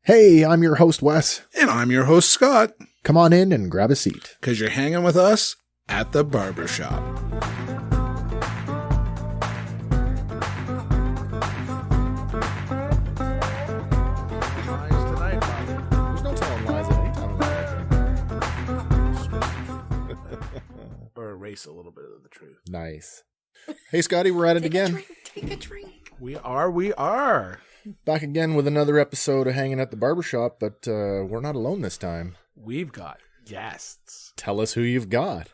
Hey, I'm your host, Wes. And I'm your host, Scott. Come on in and grab a seat. Because you're hanging with us at the Barbershop. There's no telling lies at any time. Or erase a little bit of the truth. Nice. Hey, Scotty, we're at it again. Take a drink. We are. Back again with another episode of Hanging at the Barbershop, but we're not alone this time. We've got guests. Tell us who you've got.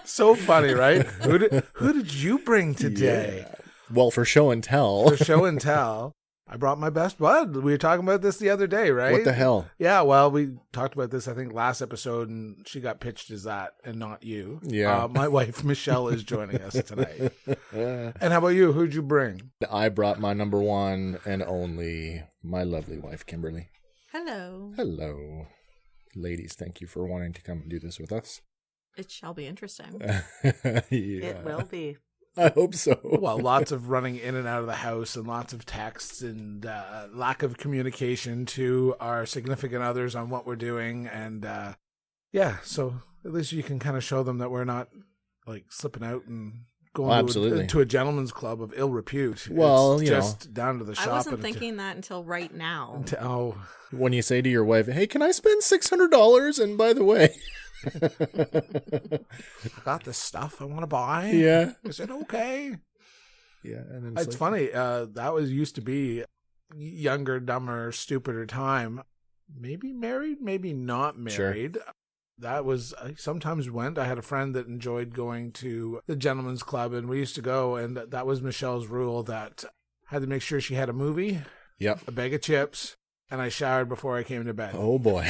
So funny, right? Who did you bring today? Yeah. Well, for show and tell. For show and tell. I brought my best bud. We were talking about this the other day, right? What the hell? Yeah, well, we talked about this, I think, last episode, and she got pitched as that and not you. Yeah. My wife, Michelle, is joining us tonight. And how about you? Who'd you bring? I brought my number one and only, my lovely wife, Kimberly. Hello. Hello. Ladies, thank you for wanting to come and do this with us. It shall be interesting. Yeah. It will be. I hope so. Well, lots of running in and out of the house and lots of texts and lack of communication to our significant others on what we're doing. And yeah, so at least you can kind of show them that we're not like slipping out and going to a gentleman's club of ill repute. Well, it's you just down to the shop. I wasn't thinking that until right now. When you say to your wife, hey, can I spend $600? And by the way... I got this stuff I want to buy. Yeah. Is it okay? Yeah. And then it's funny. That used to be younger, dumber, stupider time. Maybe married, maybe not married. Sure. That was, I sometimes went. I had a friend that enjoyed going to the gentleman's club, and we used to go, and that was Michelle's rule, that I had to make sure she had a movie, yep, a bag of chips, and I showered before I came to bed. Oh, boy.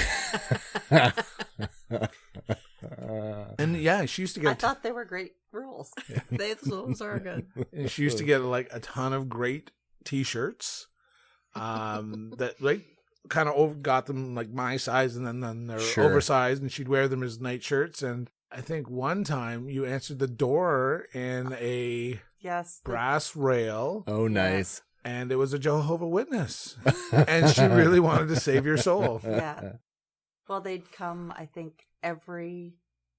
And yeah, she used to get... I thought they were great rules. Those are good. And she used to get like a ton of great T-shirts that like kind of got them like my size, and then they're sure, oversized, and she'd wear them as night shirts. And I think one time you answered the door in a brass rail. Oh, nice. And it was a Jehovah's Witness. And she really wanted to save your soul. Yeah. Well, they'd come, I think, every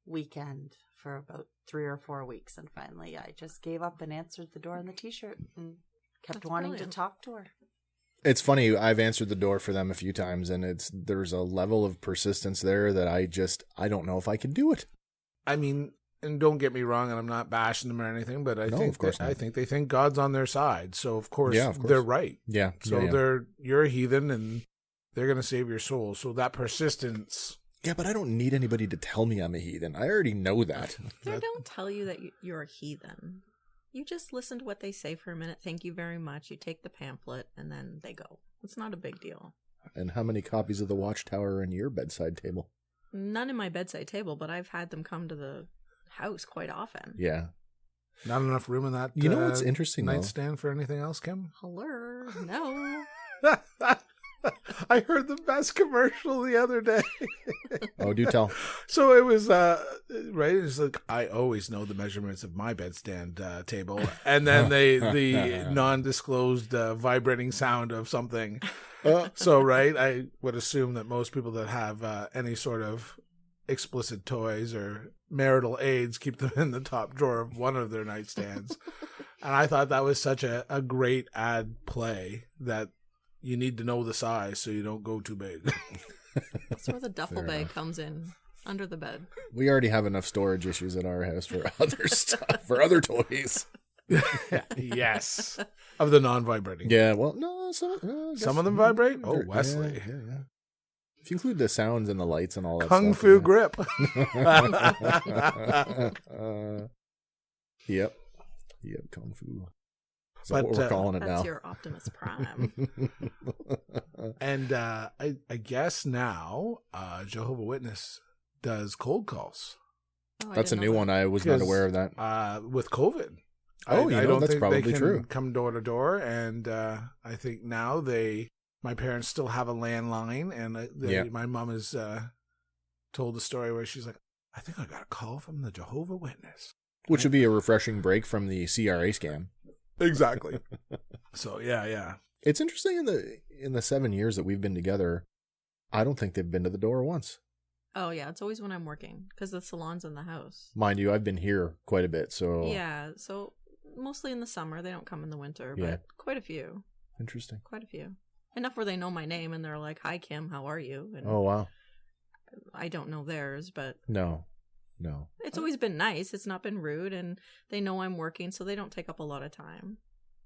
weekend for about 3 or 4 weeks. And finally, I just gave up and answered the door in the T-shirt and kept wanting to talk to her. It's funny. I've answered the door for them a few times, and there's a level of persistence there that I don't know if I can do it. I mean, and don't get me wrong, and I'm not bashing them or anything, but I think they think God's on their side. So of course, they're right. Yeah. So you're a heathen, and they're going to save your soul. So that persistence. Yeah, but I don't need anybody to tell me I'm a heathen. I already know that. They don't tell you that you're a heathen. You just listen to what they say for a minute. Thank you very much. You take the pamphlet, and then they go. It's not a big deal. And how many copies of the Watchtower are in your bedside table? None in my bedside table, but I've had them come to the house quite often. Yeah. Not enough room in that. You know what's interesting, nightstand for anything else, Kim? Hello. No. I heard the best commercial the other day. Oh, do tell. So it was, right? It's like, I always know the measurements of my bedstand table. And then the non-disclosed vibrating sound of something. So, right, I would assume that most people that have any sort of explicit toys or marital aids keep them in the top drawer of one of their nightstands. And I thought that was such a great ad play that you need to know the size so you don't go too big. That's where the duffel bag comes in, under the bed. We already have enough storage issues at our house for other stuff, for other toys. Yes. Of the non-vibrating. Yeah, well, no, some of them vibrate? Oh, Wesley. Yeah. If you include the sounds and the lights and all that Kung stuff. Fu grip. Yep, Kung Fu. That's what we're calling it now. That's your Optimus Prime. And I guess now Jehovah's Witness does cold calls. Oh, that's a new one. I was not aware of that. With COVID. Oh, I don't that's think probably they can true. Come door to door, and I think now my parents still have a landline, and my mom has told the story where she's like, I think I got a call from the Jehovah's Witness. Which would be a refreshing break from the CRA scam. Exactly. So, yeah. It's interesting in the 7 years that we've been together, I don't think they've been to the door once. Oh, yeah. It's always when I'm working because the salon's in the house. Mind you, I've been here quite a bit, so... Yeah, so mostly in the summer. They don't come in the winter, Yeah. but quite a few. Interesting. Quite a few. Enough where they know my name and they're like, "Hi, Kim, how are you?" And Oh, wow. I don't know theirs, but No. it's always been nice. It's not been rude, and they know I'm working, so they don't take up a lot of time.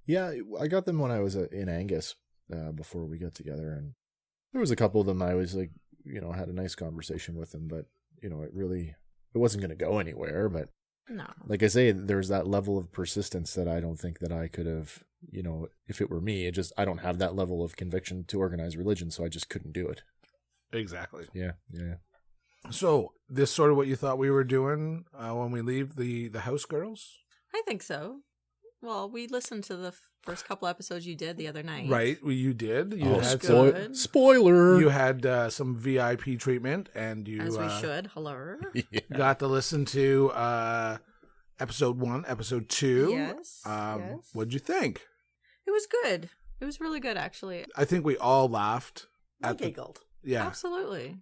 Yeah, I got them when I was in Angus before we got together, and there was a couple of them I was like, had a nice conversation with them, but, it wasn't going to go anywhere, but No. like I say, there's that level of persistence that I don't think that I could have, if it were me, I don't have that level of conviction to organize religion, so I just couldn't do it. Exactly. Yeah. So, this sort of what you thought we were doing when we leave the house girls? I think so. Well, we listened to the first couple episodes you did the other night. Right, you did. You Oh, had good. Spoiler! You had some VIP treatment, and you As we should. Hello. Yeah. got to listen to episode 1, episode 2. Yes. Yes. What'd you think? It was good. It was really good, actually. I think we all laughed. I giggled. Yeah. Absolutely.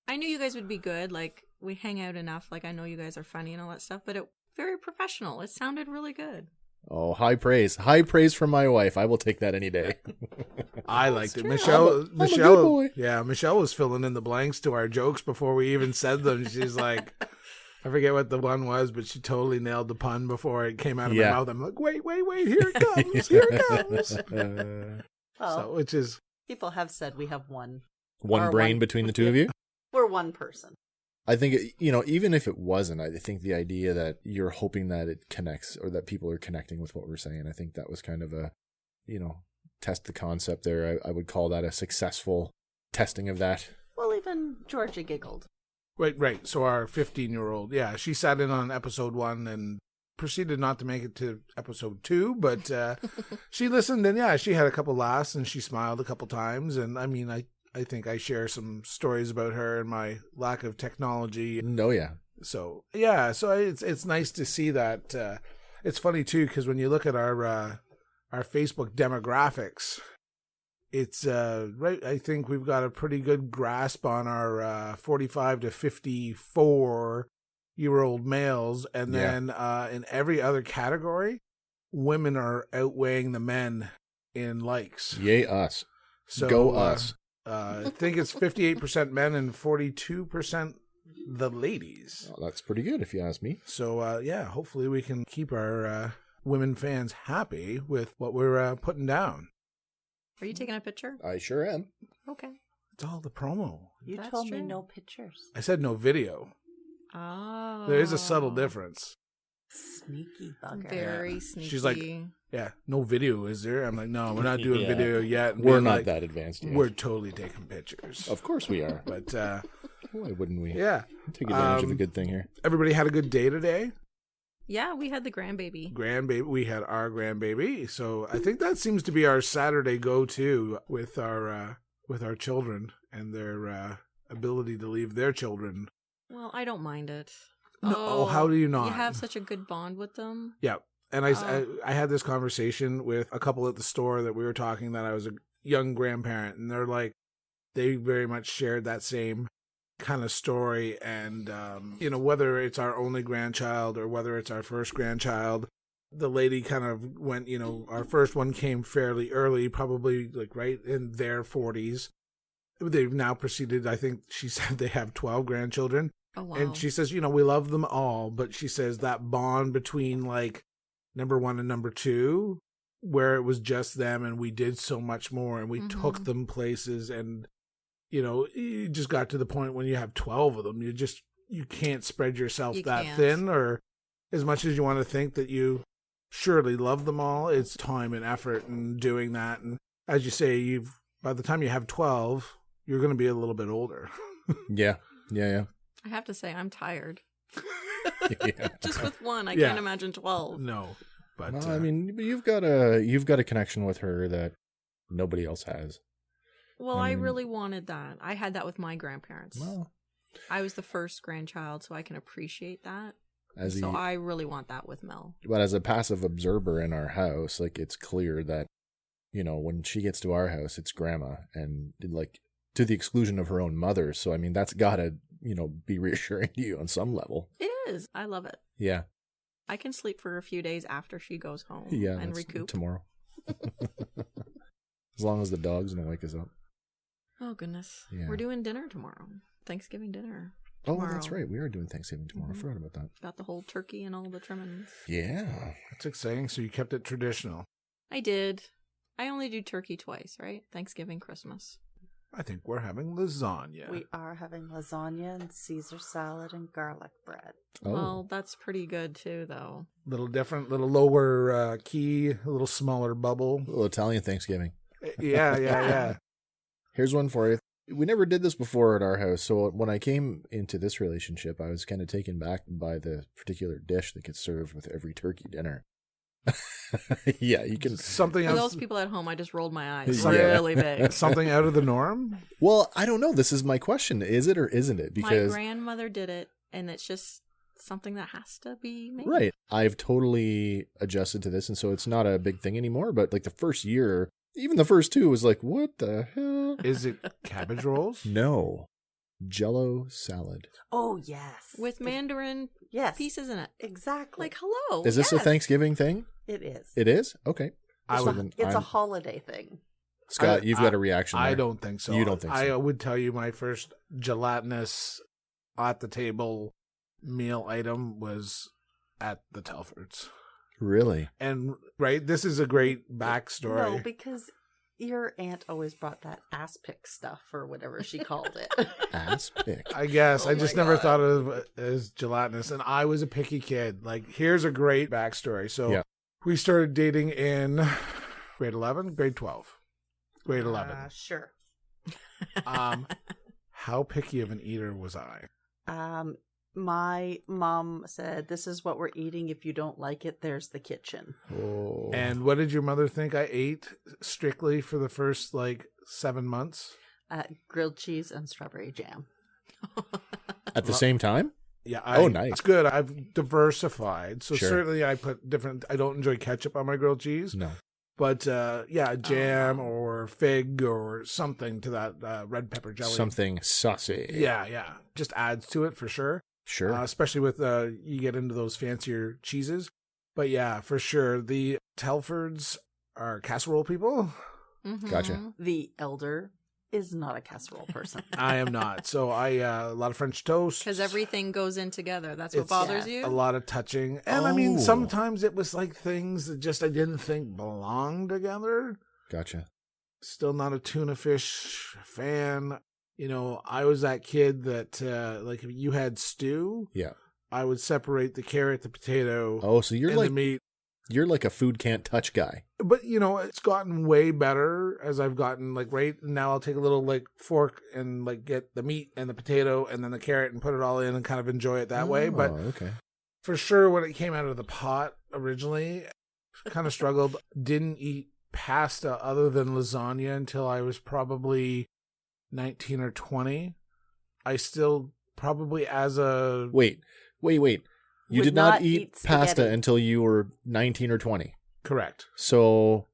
I knew you guys would be good. Like, we hang out enough. Like, I know you guys are funny and all that stuff, but it very professional. It sounded really good. Oh, high praise. High praise from my wife. I will take that any day. I liked it. true. Michelle, I'm a good boy. yeah, Michelle was filling in the blanks to our jokes before we even said them. She's like, I forget what the one was, but she totally nailed the pun before it came out of my Yeah. mouth. I'm like, wait, here it comes, here it comes. Well, So, which is, people have said we have one. One Or brain one- between the two of you? We're one person. I think, even if it wasn't, I think the idea that you're hoping that it connects or that people are connecting with what we're saying, I think that was kind of a, test the concept there. I would call that a successful testing of that. Well, even Georgia giggled. right. So our 15-year-old, yeah, she sat in on episode 1 and proceeded not to make it to episode 2, but she listened, and yeah, she had a couple laughs and she smiled a couple times. And I mean, I think I share some stories about her and my lack of technology. No, yeah. So yeah, so it's nice to see that. It's funny too, because when you look at our Facebook demographics, it's right. I think we've got a pretty good grasp on our 45 to 54-year-old males, and then in every other category, women are outweighing the men in likes. Yay, us. So Go us. I think it's 58% men and 42% the ladies. Oh, that's pretty good if you ask me. So, yeah, hopefully we can keep our women fans happy with what we're putting down. Are you taking a picture? I sure am. Okay. It's all the promo. You That's told me true. no pictures. I said no video. Oh. There is a subtle difference. Sneaky bugger. Very Yeah. sneaky. She's like, yeah, no video, is there? I'm like, no, we're not doing Yeah. video yet. And We're being not like, that advanced yet. We're totally taking pictures. Of course we are. But, Why wouldn't we? yeah. Take advantage of a good thing here. Everybody had a good day today. Yeah, we had the grandbaby. Grandbaby, we had our grandbaby, so I think that seems to be our Saturday go-to with our children and their ability to leave their children. Well, I don't mind it. No, how do you not? You have such a good bond with them. Yeah, and I had this conversation with a couple at the store that we were talking that I was a young grandparent, and they're like, they very much shared that same kind of story. And whether it's our only grandchild or whether it's our first grandchild, the lady kind of went, our first one came fairly early, probably like right in their 40s. They've now proceeded, I think she said they have 12 grandchildren. Oh, wow. And she says, we love them all, but she says that bond between like number 1 and number 2, where it was just them and we did so much more and we took them places, and you just got to the point when you have 12 of them, you can't spread yourself thin, or as much as you want to think that you surely love them all, it's time and effort and doing that. And as you say, by the time you have 12, you're going to be a little bit older. Yeah. I have to say, I'm tired. Yeah. Just with one, I Yeah. can't imagine 12. No, but Well, I mean, you've got a connection with her that nobody else has. Well, I I mean- really wanted that. I had that with my grandparents. Well, I was the first grandchild, so I can appreciate that. as So I really want that with Mel. but as a passive observer in our house, like, it's clear that you know, when she gets to our house, it's grandma, and like to the exclusion of her own mother. So, I mean, that's gotta, you know, be reassuring to you on some level. It is. I love it. Yeah. I can sleep for a few days after she goes home and recoup. Tomorrow. As long as the dogs don't wake us up. Oh, goodness. Yeah. We're doing dinner tomorrow. Thanksgiving dinner. Oh, Tomorrow. that's right. We are doing Thanksgiving tomorrow. I forgot about that. Got the whole turkey and all the trimmings. Yeah. That's exciting. So you kept it traditional. I did. I only do turkey twice, right? Thanksgiving, Christmas. I think we're having lasagna. We are having lasagna and Caesar salad and garlic bread. Oh. Well, that's pretty good too, though. Little different, little lower key, a little smaller bubble. A little Italian Thanksgiving. Yeah. Here's one for you. We never did this before at our house, so when I came into this relationship, I was kind of taken back by the particular dish that gets served with every turkey dinner. Yeah, you can. Something For else. those people at home, I just rolled my eyes Yeah. really big. Something out of the norm. Well, I don't know. This is my question. Is it or isn't it? Because My grandmother did it, and it's just something that has to be made. right, I've totally adjusted to this, and so it's not a big thing anymore. But like the first year, even the first two was like, what the hell? Is it cabbage rolls? No, Jello salad. Oh, yes. With mandarin yes. pieces in it. Exactly. Like, hello. Is this a yes. Thanksgiving thing? It is. It is? Okay. I It's, would- then it's a I'm- holiday thing. Scott, I- you've got a reaction there. I don't think so. You don't think so? I would tell you my first gelatinous at the table meal item was at the Telfords. Really? And right, this is a great backstory. No, because your aunt always brought that aspic stuff or whatever she called it. Ass pick. I guess Oh I just my never God. thought of it as gelatinous, and I was a picky kid. Like, here's a great backstory. So Yeah. we started dating in grade 11, grade 12, grade 11. Sure. How picky of an eater was I? My mom said, "This is what we're eating. If you don't like it, there's the kitchen." Oh. And what did your mother think I ate strictly for the first 7 months? Grilled cheese and strawberry jam. At the same time? Yeah. Oh, nice. It's good. I've diversified. So Sure. certainly I put different. I don't enjoy ketchup on my grilled cheese. No. But jam or fig or something to that red pepper jelly. Something saucy. Yeah. Just adds to it for sure. Sure. Especially with you get into those fancier cheeses. But yeah, for sure. The Telfords are casserole people. Mhm. Gotcha. The elder is not a casserole person. I am not. So I a lot of French toast. Because everything goes in together. That's what It's- bothers Yes. you? A lot of touching. And I mean, Oh. sometimes it was like things that just I didn't think belonged together. Gotcha. Still not a tuna fish fan. You know, I was that kid that, if you had stew, Yeah. I would separate the carrot, the potato, Oh, so you're and like the meat. you're like a food can't touch guy. But, it's gotten way better as I've gotten, right now I'll take a little, fork and, get the meat and the potato and then the carrot and put it all in and kind of enjoy it that way. But Oh, okay. for sure, when it came out of the pot originally, kind of struggled. Didn't eat pasta other than lasagna until I was probably 19 or 20. I still probably as a... Wait. You Would did not not eat eat pasta spaghetti. until you were 19 or 20. Correct. So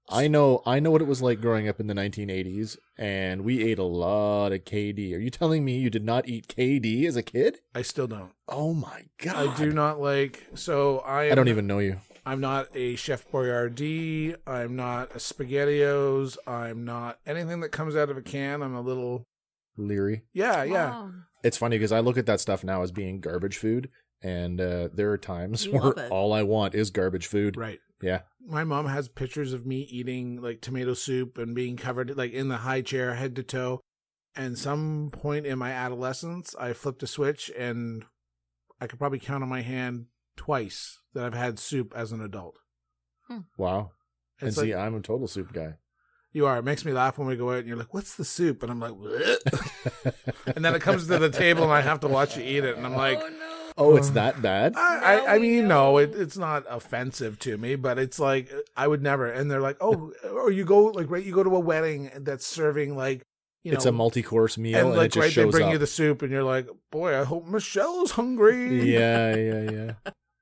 I know what it was like growing up in the 1980s, and we ate a lot of KD. Are you telling me you did not eat KD as a kid? I still don't. Oh my God. I do not so I don't even know you. I'm not a Chef Boyardee. I'm not a SpaghettiOs. I'm not anything that comes out of a can. I'm a little... Leary. Yeah. Wow. It's funny because I look at that stuff now as being garbage food, and there are times You where love it. all I want is garbage food. Right. Yeah. My mom has pictures of me eating tomato soup and being covered in the high chair head to toe. And some point in my adolescence, I flipped a switch and I could probably count on my hand twice that I've had soup as an adult. Wow. And It's see, I'm a total soup guy. You are. It makes me laugh when we go out and you're like, what's the soup? And I'm like, "Bleh." And then it comes to the table and I have to watch you eat it. And I'm like, Oh, no. Oh, it's that bad? I mean, No. no, it's not offensive to me, but it's like, I would never. And they're like, oh, or you go, you go to a wedding that's serving It's a multi-course meal, and, it just they shows bring up. you the soup and you're like, boy, I hope Michelle's hungry. Yeah.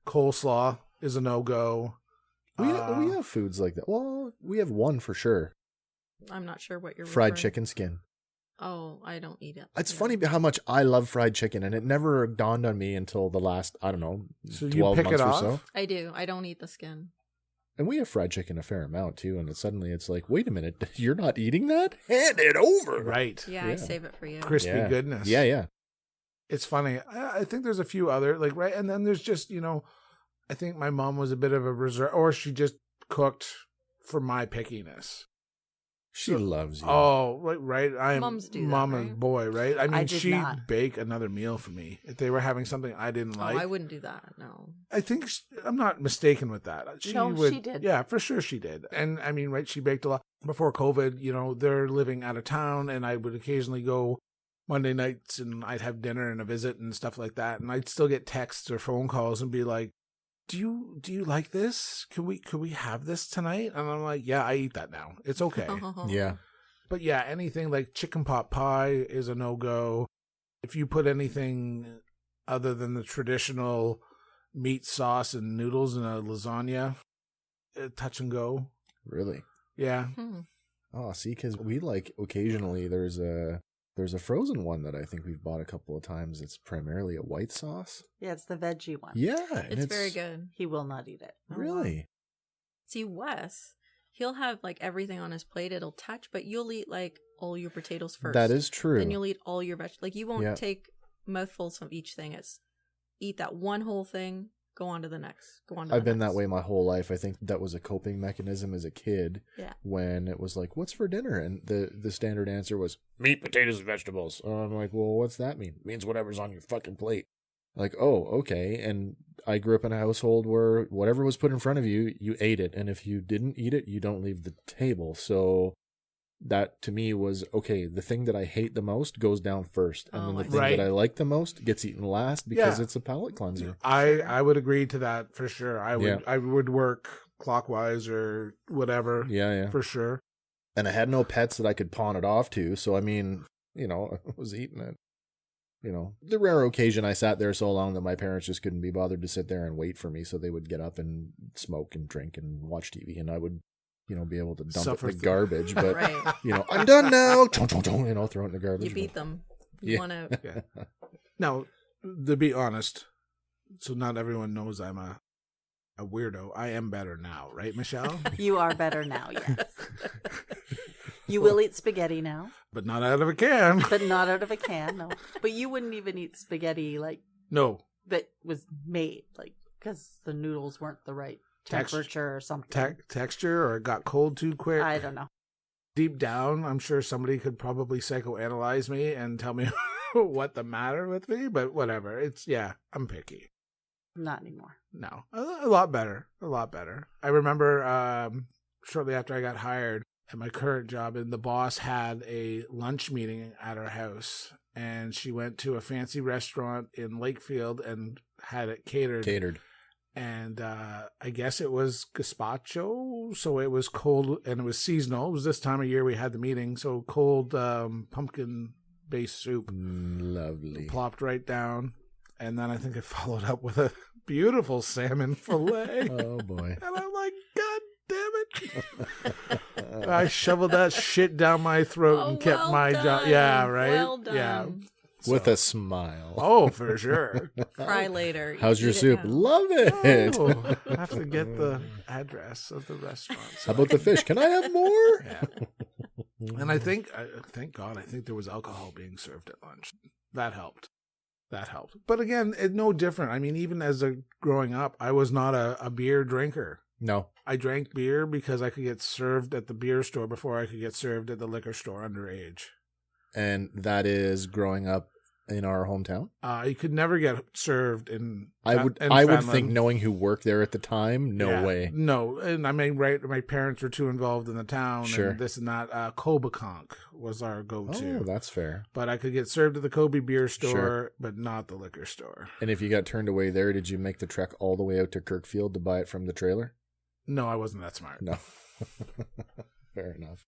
Coleslaw is a no-go. We have foods like that. Well, we have one for sure. I'm not sure what you're Fried referring- chicken skin. Oh, I don't eat it. It's funny how much I love fried chicken, and it never dawned on me until the last, I don't know, So 12 you pick months it or off? so. I do. I don't eat the skin. And we have fried chicken a fair amount too, and suddenly it's like, wait a minute, you're not eating that? Hand it over. Right. Yeah, Yeah. I save it for you. Crispy Yeah. goodness. Yeah. It's funny. I think there's a few other, like, right. And then there's just, I think my mom was a bit of a reserve, or she just cooked for my pickiness. She loves you. Oh, right. I am Moms do that, mama's right? boy, right? I mean, I did she'd not. bake another meal for me if they were having something I didn't like. Oh, I wouldn't do that. No. I think I'm not mistaken with that. No, she did. Yeah, for sure she did. And I mean, right, she baked a lot before COVID. They're living out of town, and I would occasionally go Monday nights, and I'd have dinner and a visit and stuff like that. And I'd still get texts or phone calls and be like, "Do you like this? Could we have this tonight?" And I'm like, "Yeah, I eat that now. It's okay." Yeah. But yeah, anything like chicken pot pie is a no-go. If you put anything other than the traditional meat sauce and noodles in a lasagna, touch and go. Really? Yeah. Oh, see, because we occasionally there's a frozen one that I think we've bought a couple of times. It's primarily a white sauce. Yeah, it's the veggie one. Yeah. and It's very good. He will not eat it. Really? See, Wes, he'll have like everything on his plate. It'll touch, but you'll eat like all your potatoes first. That is true. Then you'll eat all your vegetables. Like you won't Yeah. take mouthfuls of each thing. It's eat that one whole thing, go on to the next. I've been that way my whole life. I think that was a coping mechanism as a kid. Yeah. When it was like, what's for dinner? And the standard answer was meat, potatoes, and vegetables. I'm like, well, what's that mean? It means whatever's on your fucking plate. Like, oh, okay. And I grew up in a household where whatever was put in front of you, you ate it. And if you didn't eat it, you don't leave the table. So that to me was, okay, the thing that I hate the most goes down first. And then the thing Right. that I like the most gets eaten last because Yeah. it's a palate cleanser. I would agree to that for sure. I would Yeah. I would work clockwise or whatever. Yeah. For sure. And I had no pets that I could pawn it off to. So, I mean, I was eating it. The rare occasion I sat there so long that my parents just couldn't be bothered to sit there and wait for me. So they would get up and smoke and drink and watch TV. And I would, be able to dump Suffer it in the through. garbage. But, Right. I'm done now. Throw it in the garbage. You beat them. You Yeah. want to. Yeah. Now, to be honest, so not everyone knows I'm a weirdo. I am better now, right, Michelle? You are better now, yes. You will eat spaghetti now, But not out of a can. but not out of a can, no. But you wouldn't even eat spaghetti No. that was made, because the noodles weren't the right temperature or something. Texture, or it got cold too quick. I don't know. Deep down, I'm sure somebody could probably psychoanalyze me and tell me what the matter with me, but whatever. I'm picky. Not anymore. No, a lot better. A lot better. I remember shortly after I got hired at my current job, and the boss had a lunch meeting at our house, and she went to a fancy restaurant in Lakefield and had it catered. And I guess it was gazpacho, so it was cold, and it was seasonal. It was this time of year we had the meeting, so cold pumpkin-based soup. Lovely. Plopped right down, and then I think I followed up with a beautiful salmon fillet. Oh, boy. And I'm like, God damn it. I shoveled that shit down my throat and kept well my done. job. Yeah, right? Well done. Yeah. With a smile. Oh, for sure. Cry later. How's your Eat it soup? now. Love it. Oh, I have to get the address of the restaurant. How about the fish? Can I have more? Yeah. And I think, thank God, I think there was alcohol being served at lunch. That helped. But again, it's no different. I mean, even as growing up, I was not a beer drinker. No. I drank beer because I could get served at the beer store before I could get served at the liquor store underage. And that is growing up in our hometown? You could never get served in I would Fanland. think, knowing who worked there at the time, no Yeah, way. No, and I mean, right, my parents were too involved in the town, Sure. and this and that. Kobekonk was our go-to. Oh, that's fair. But I could get served at the Kobe beer store, Sure. but not the liquor store. And if you got turned away there, did you make the trek all the way out to Kirkfield to buy it from the trailer? No, I wasn't that smart. No. Fair enough.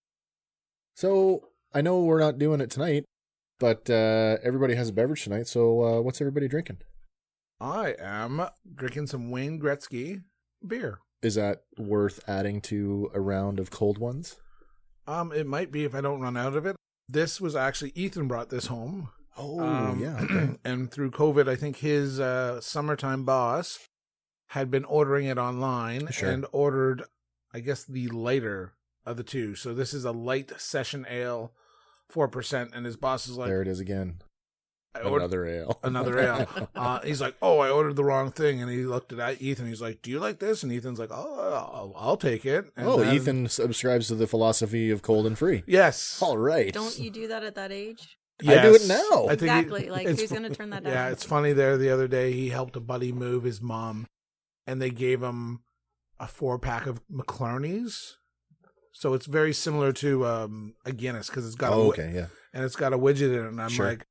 So, I know we're not doing it tonight, but everybody has a beverage tonight, so what's everybody drinking? I am drinking some Wayne Gretzky beer. Is that worth adding to a round of cold ones? It might be if I don't run out of it. This was actually Ethan brought this home. Oh, yeah. Okay. And through COVID, I think his summertime boss had been ordering it online and ordered, I guess, the lighter of the two. So this is a light session ale, 4%, and his boss is like, there it is again. Another ale. He's like, oh, I ordered the wrong thing. And he looked at Ethan. He's like, do you like this? And Ethan's like, oh, I'll take it. And then, Ethan subscribes to the philosophy of cold and free. Yes. All right. Don't you do that at that age? Yes. I do it now. I think Exactly. Who's going to turn that down? Yeah, it's funny there. The other day, he helped a buddy move his mom, and they gave him a 4-pack of McClarney's. So it's very similar to a Guinness because it's got and it's got a widget in it. And I'm like,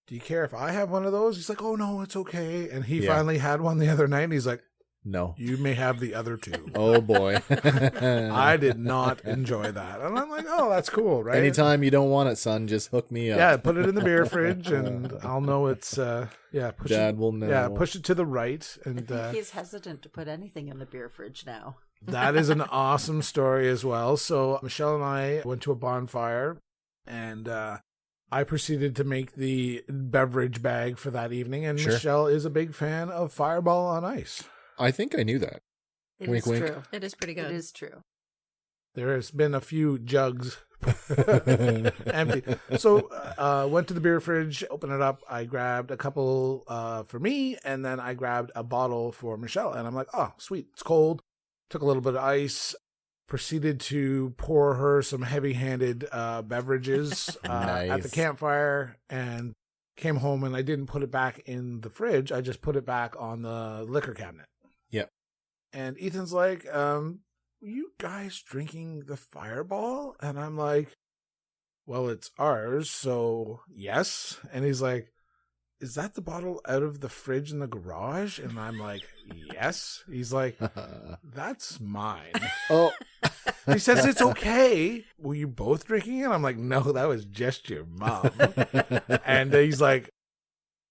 do you care if I have one of those? He's like, oh, no, it's okay. And he finally had one the other night, and he's like, no, you may have the other two. Oh, boy. I did not enjoy that. And I'm like, oh, that's cool, right? Anytime you don't want it, son, just hook me up. Yeah, put it in the beer fridge, and I'll know it's, Dad will know. Yeah, push it to the right. And I think he's hesitant to put anything in the beer fridge now. That is an awesome story as well. So Michelle and I went to a bonfire, and I proceeded to make the beverage bag for that evening, and Michelle is a big fan of Fireball on Ice. I think I knew that. It wink, is wink. true. It is pretty good. It is true. There has been a few jugs empty. So went to the beer fridge, opened it up. I grabbed a couple for me, and then I grabbed a bottle for Michelle. And I'm like, oh, sweet. It's cold. Took a little bit of ice. Proceeded to pour her some heavy-handed beverages at the campfire, and came home, and I didn't put it back in the fridge. I just put it back on the liquor cabinet. Yep. And Ethan's like, you guys drinking the Fireball? And I'm like, well, it's ours, so yes. And he's like, is that the bottle out of the fridge in the garage? And I'm like, yes. He's like, that's mine. Oh. He says, it's okay. Were you both drinking it? I'm like, no, that was just your mom. And he's like,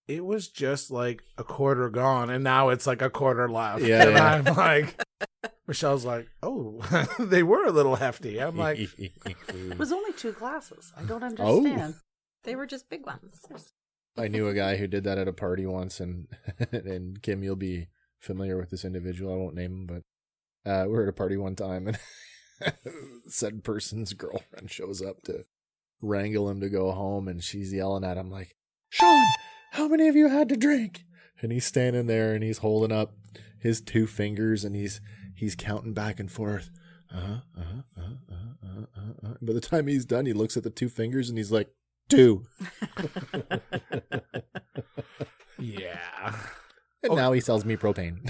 it was just like a quarter gone, and now it's like a quarter left. Yeah, and I'm like, Michelle's like, oh, they were a little hefty. I'm like, it was only 2 glasses. I don't understand. They were just big ones. I knew a guy who did that at a party once, and Kim, you'll be familiar with this individual. I won't name him, but we were at a party one time, and said person's girlfriend shows up to wrangle him to go home, and she's yelling at him like, Sean, how many of you had to drink? And he's standing there, and he's holding up his 2 fingers, and he's counting back and forth. By the time he's done, he looks at the 2 fingers, and he's like, 2. yeah. And now he sells me propane.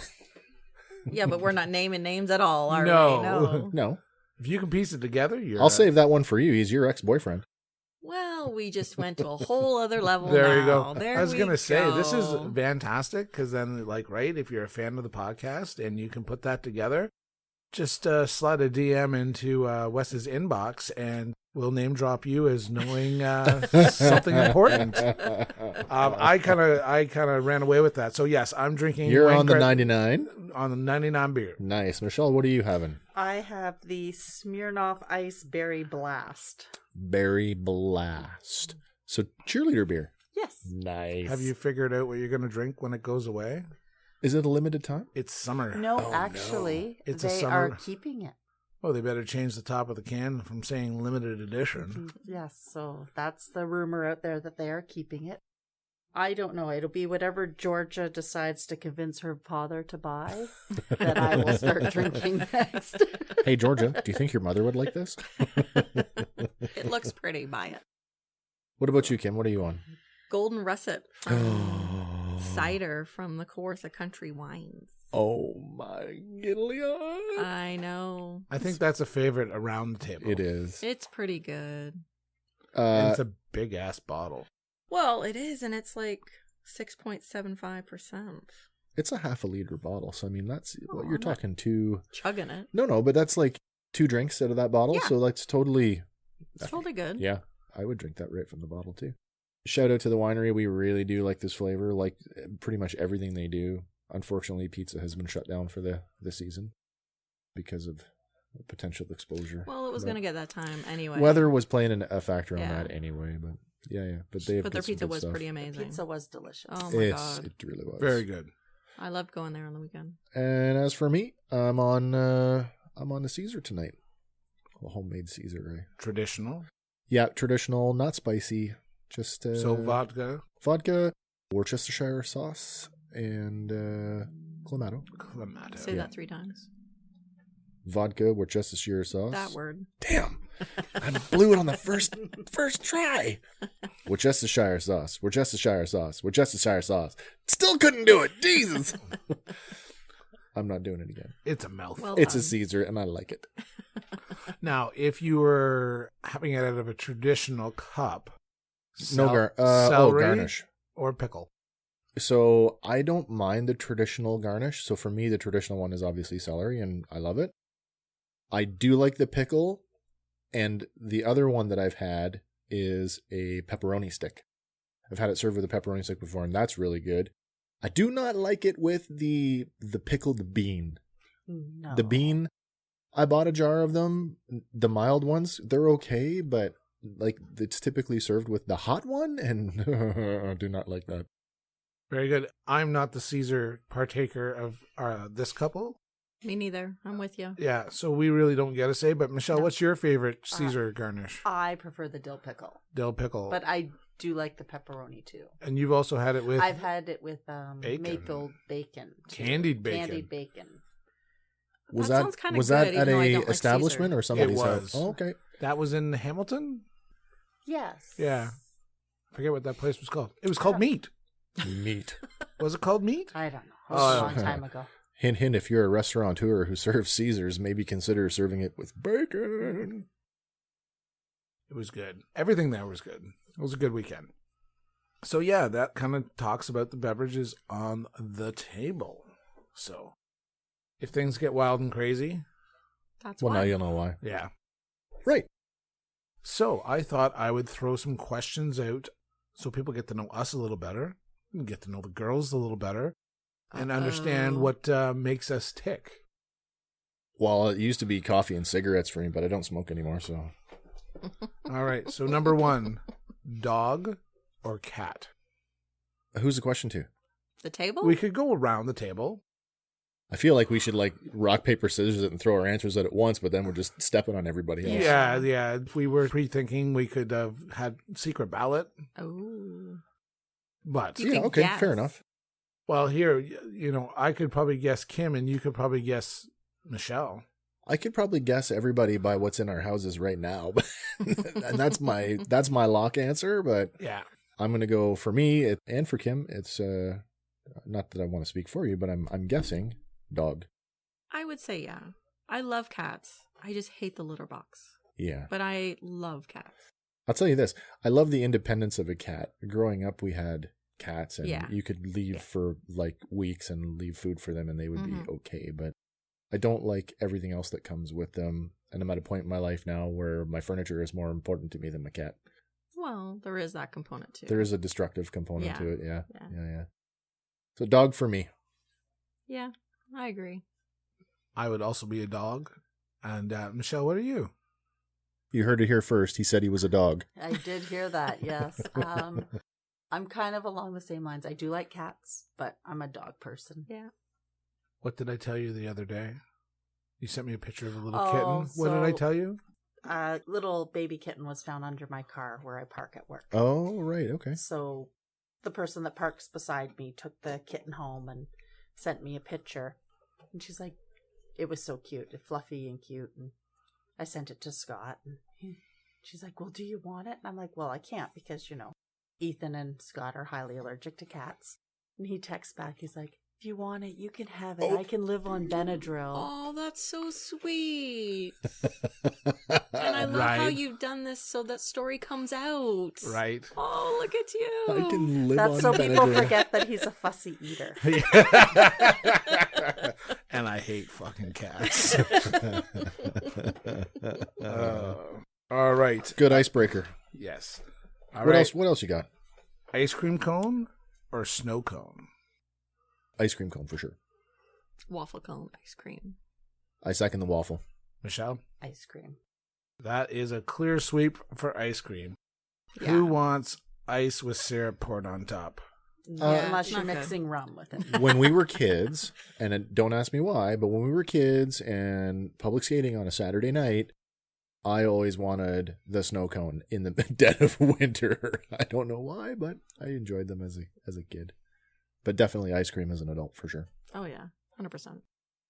Yeah, but we're not naming names at all, are we? No. If you can piece it together, I'll save that one for you. He's your ex-boyfriend. Well, we just went to a whole other level. There now. you go. There I was going to say, this is fantastic, because then, right, if you're a fan of the podcast and you can put that together, just slide a DM into Wes's inbox, and we'll name drop you as knowing something important. I kind of ran away with that. So yes, I'm drinking. You're on the 99. On the 99 beer. Nice, Michelle. What are you having? I have the Smirnoff Ice Berry Blast. Berry Blast. So cheerleader beer. Yes. Nice. Have you figured out what you're going to drink when it goes away? Is it a limited time? It's summer. No, actually, It's they are keeping it. Oh, they better change the top of the can from saying limited edition. Yes, so that's the rumor out there that they are keeping it. I don't know. It'll be whatever Georgia decides to convince her father to buy that I will start drinking next. Hey, Georgia, do you think your mother would like this? It looks pretty. Buy it. What about you, Kim? What are you on? Golden Russet from cider from the Kawartha Country Wines. Oh, my Gillian. I know. I think that's a favorite around the table. It is. It's pretty good. And it's a big-ass bottle. Well, it is, and it's like 6.75%. It's a half a liter bottle, so I mean that's what you're talking to. Chugging it. No, but that's like 2 drinks out of that bottle, so that's totally. It's totally good. Yeah, I would drink that right from the bottle too. Shout out to the winery. We really do like this flavor, like pretty much everything they do. Unfortunately, pizza has been shut down for the season. because of potential exposure. Well, it was going to get that time anyway. Weather was playing a factor on Yeah. that anyway, but yeah. But they have But their some pizza good was stuff. pretty The amazing. pizza was delicious. Oh my god, It really was Very good. I loved going there on the weekend. And as for me, I'm on the Caesar tonight. A homemade Caesar, right? Traditional. Yeah, traditional, not spicy. Just So vodka. Worcestershire sauce, and clamato. Say that 3 times. Vodka, Worcestershire sauce. That word. Damn, I blew it on the first try. Worcestershire sauce. Still couldn't do it. Jesus. I'm not doing it again. It's a mouthful. Well It's a done. Caesar, and I like it. Now, if you were having it out of a traditional cup, No celery garnish. or pickle. So I don't mind the traditional garnish. So for me, the traditional one is obviously celery, and I love it. I do like the pickle, and the other one that I've had is a pepperoni stick. I've had it served with a pepperoni stick before, and that's really good. I do not like it with the pickled bean. No. The bean, I bought a jar of them. The mild ones, they're okay, but like it's typically served with the hot one, and I do not like that. Very good. I'm not the Caesar partaker of this couple. Me neither. I'm with you. Yeah, so we really don't get a say. But Michelle, No. what's your favorite Caesar garnish? I prefer the dill pickle, Dill pickle. but I do like the pepperoni too. And you've also had it with I've had it with bacon. maple bacon, too. Candied bacon. Candied bacon. Was That that sounds kinda was good, that even at though I a don't like establishment Caesar. or somebody's It house? was. Oh, okay. That was in Hamilton? Yes. Yeah. I forget what that place was called. It was called Meat. Meat. Was it called Meat? I don't know. It was a Oh, long time ago. Hint, hint, if you're a restaurateur who serves Caesars, maybe consider serving it with bacon. It was good. Everything there was good. It was a good weekend. So yeah, that kind of talks about the beverages on the table. So if things get wild and crazy, That's Well, why. now you'll know why. yeah. Right. So I thought I would throw some questions out so people get to know us a little better, and get to know the girls a little better, and understand Uh-oh. what makes us tick. Well, it used to be coffee and cigarettes for me, but I don't smoke anymore, so. All right. So number 1, dog or cat? Who's the question to? The table? We could go around the table. I feel like we should like rock, paper, scissors it and throw our answers out at once, but then we're just stepping on everybody else. Yeah. If we were pre-thinking, we could have had secret ballot. Oh. But, You Yeah, could okay, guess. fair enough. well, here, I could probably guess Kim and you could probably guess Michelle. I could probably guess everybody by what's in our houses right now, but and that's my lock answer. But Yeah. I'm gonna go for me and for Kim. It's not that I want to speak for you, but I'm guessing dog. I would say yeah. I love cats. I just hate the litter box. Yeah, But I love cats. I'll tell you this: I love the independence of a cat. Growing up, we had cats, and Yeah. you could leave for like weeks and leave food for them, and they would Mhm. be okay. But I don't like everything else that comes with them. And I'm at a point in my life now where my furniture is more important to me than my cat. Well, there is that component too. There is a destructive component Yeah. to it. Yeah. Yeah. So dog for me. Yeah, I agree. I would also be a dog. And Michelle, what are you? You heard it here first. He said he was a dog. I did hear that, yes. I'm kind of along the same lines. I do like cats, but I'm a dog person. Yeah. What did I tell you the other day? You sent me a picture of a little Oh, kitten. What did I so- tell you? A little baby kitten was found under my car where I park at work. Oh, right. Okay. So the person that parks beside me took the kitten home and sent me a picture. And she's like, it was so cute, fluffy and cute. And I sent it to Scott. And she's like, well, do you want it? And I'm like, well, I can't because, Ethan and Scott are highly allergic to cats. And he texts back, he's like, if you want it, you can have it. I can live on Benadryl. Oh, that's so sweet. And I love how Right. you've done this so that story comes out. Right. Oh, look at you. I can live That's on so people Benadryl. forget that he's a fussy eater. And I hate fucking cats. All right. Good icebreaker. Yes. All What right. else? What else you got? Ice cream cone or snow cone? Ice cream cone for sure. Waffle cone ice cream. I second the waffle. Michelle? Ice cream. That is a clear sweep for ice cream. Yeah. Who wants ice with syrup poured on top? Unless it's you're not good. mixing rum with it. When we were kids, don't ask me why, but when we were kids and public skating on a Saturday night, I always wanted the snow cone in the dead of winter. I don't know why, but I enjoyed them as a kid. But definitely ice cream as an adult for sure. Oh, yeah. 100%.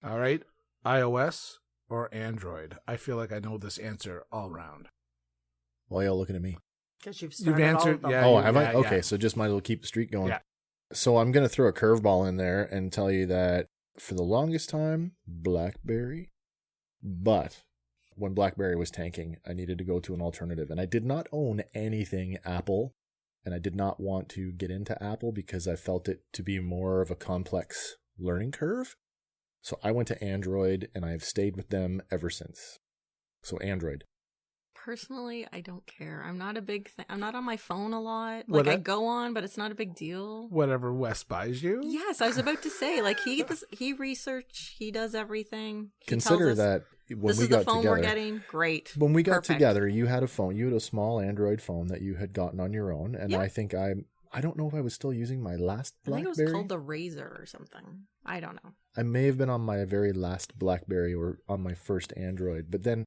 All right. iOS or Android? I feel like I know this answer all round. Why y'all looking at me? Because you've started answered, all of them. yeah. Oh, have I? yeah. Okay, so just might as well keep the streak going. Yeah. So I'm going to throw a curveball in there and tell you that for the longest time, BlackBerry. But when BlackBerry was tanking, I needed to go to an alternative. And I did not own anything Apple. And I did not want to get into Apple because I felt it to be more of a complex learning curve. So I went to Android and I've stayed with them ever since. So Android. Personally, I don't care. I'm not a big thing. I'm not on my phone a lot. What Like, I I- go on, but it's not a big deal. Whatever Wes buys you? Yes, I was about to say, like, he research, he does everything. He Consider tells us, that when this we is the got phone together. we're getting. Great. When we got Perfect. together, you had a phone. You had a small Android phone that you had gotten on your own, and Yeah. I think I don't know if I was still using my last I think it BlackBerry. was called the Razor or something. I don't know. I may have been on my very last BlackBerry or on my first Android, but then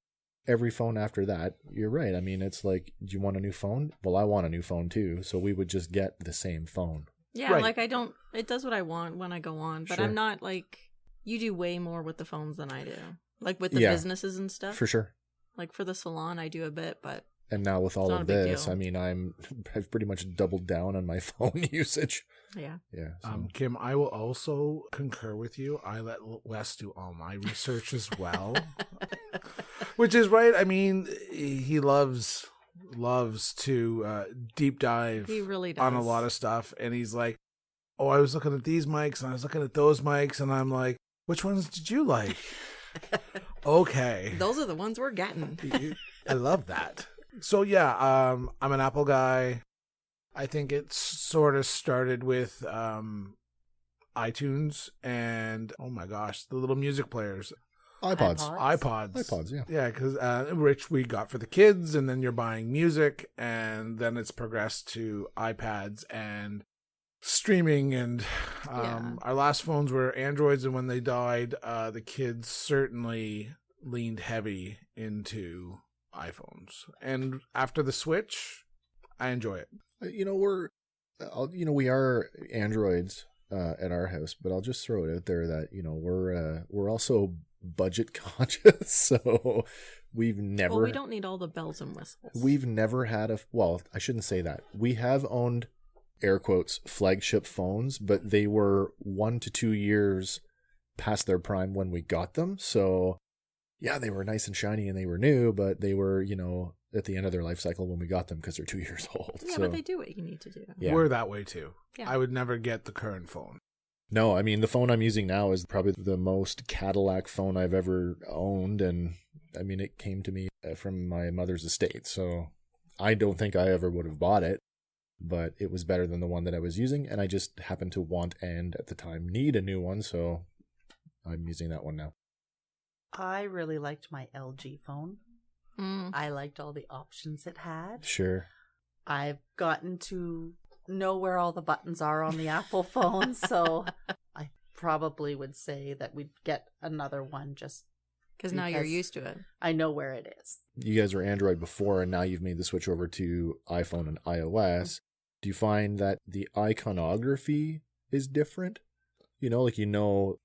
every phone after that, you're right. I mean, it's like, do you want a new phone? Well, I want a new phone too, so we would just get the same phone. Yeah, Right. like it does what I want when I go on, but Sure. I'm not like, you do way more with the phones than I do. Like with the Yeah. businesses and stuff. For sure. Like for the salon, I do a bit, but And now with all not of a big this, deal. I mean, I've pretty much doubled down on my phone usage. yeah. Yeah. So. Kim, I will also concur with you. I let Wes do all my research as well, which is right. I mean, he loves to deep dive He really does. on a lot of stuff, and he's like, "Oh, I was looking at these mics, and I was looking at those mics, and I'm like, which ones did you like?" Okay, Those are the ones we're getting. I love that. So yeah, I'm an Apple guy. I think it sort of started with iTunes and, oh my gosh, the little music players. iPods. iPods. Yeah. Yeah, because which we got for the kids, and then you're buying music, and then it's progressed to iPads and streaming, and Yeah. our last phones were Androids, and when they died, the kids certainly leaned heavy into iPhones. And after the switch, I enjoy it. You know, we are Androids at our house, but I'll just throw it out there that, you know, we're also budget conscious, so we've never. Well, we don't need all the bells and whistles. We've never had I shouldn't say that. We have owned, air quotes, flagship phones, but they were 1 to 2 years past their prime when we got them. So yeah, they were nice and shiny and they were new, but they were, you know, at the end of their life cycle when we got them because they're 2 years old. Yeah, so, but they do what you need to do. yeah. We're that way too. Yeah. I would never get the current phone. No, I mean, the phone I'm using now is probably the most Cadillac phone I've ever owned. And I mean, it came to me from my mother's estate. So I don't think I ever would have bought it, but it was better than the one that I was using. And I just happened to want and at the time need a new one. So I'm using that one now. I really liked my LG phone. Mm. I liked all the options it had. Sure. I've gotten to know where all the buttons are on the Apple phone, so I probably would say that we'd get another one just Because now you're Because- used to it. I know where it is. You guys were Android before, and now you've made the switch over to iPhone and iOS. Do you find that the iconography is different? You know, like, you know,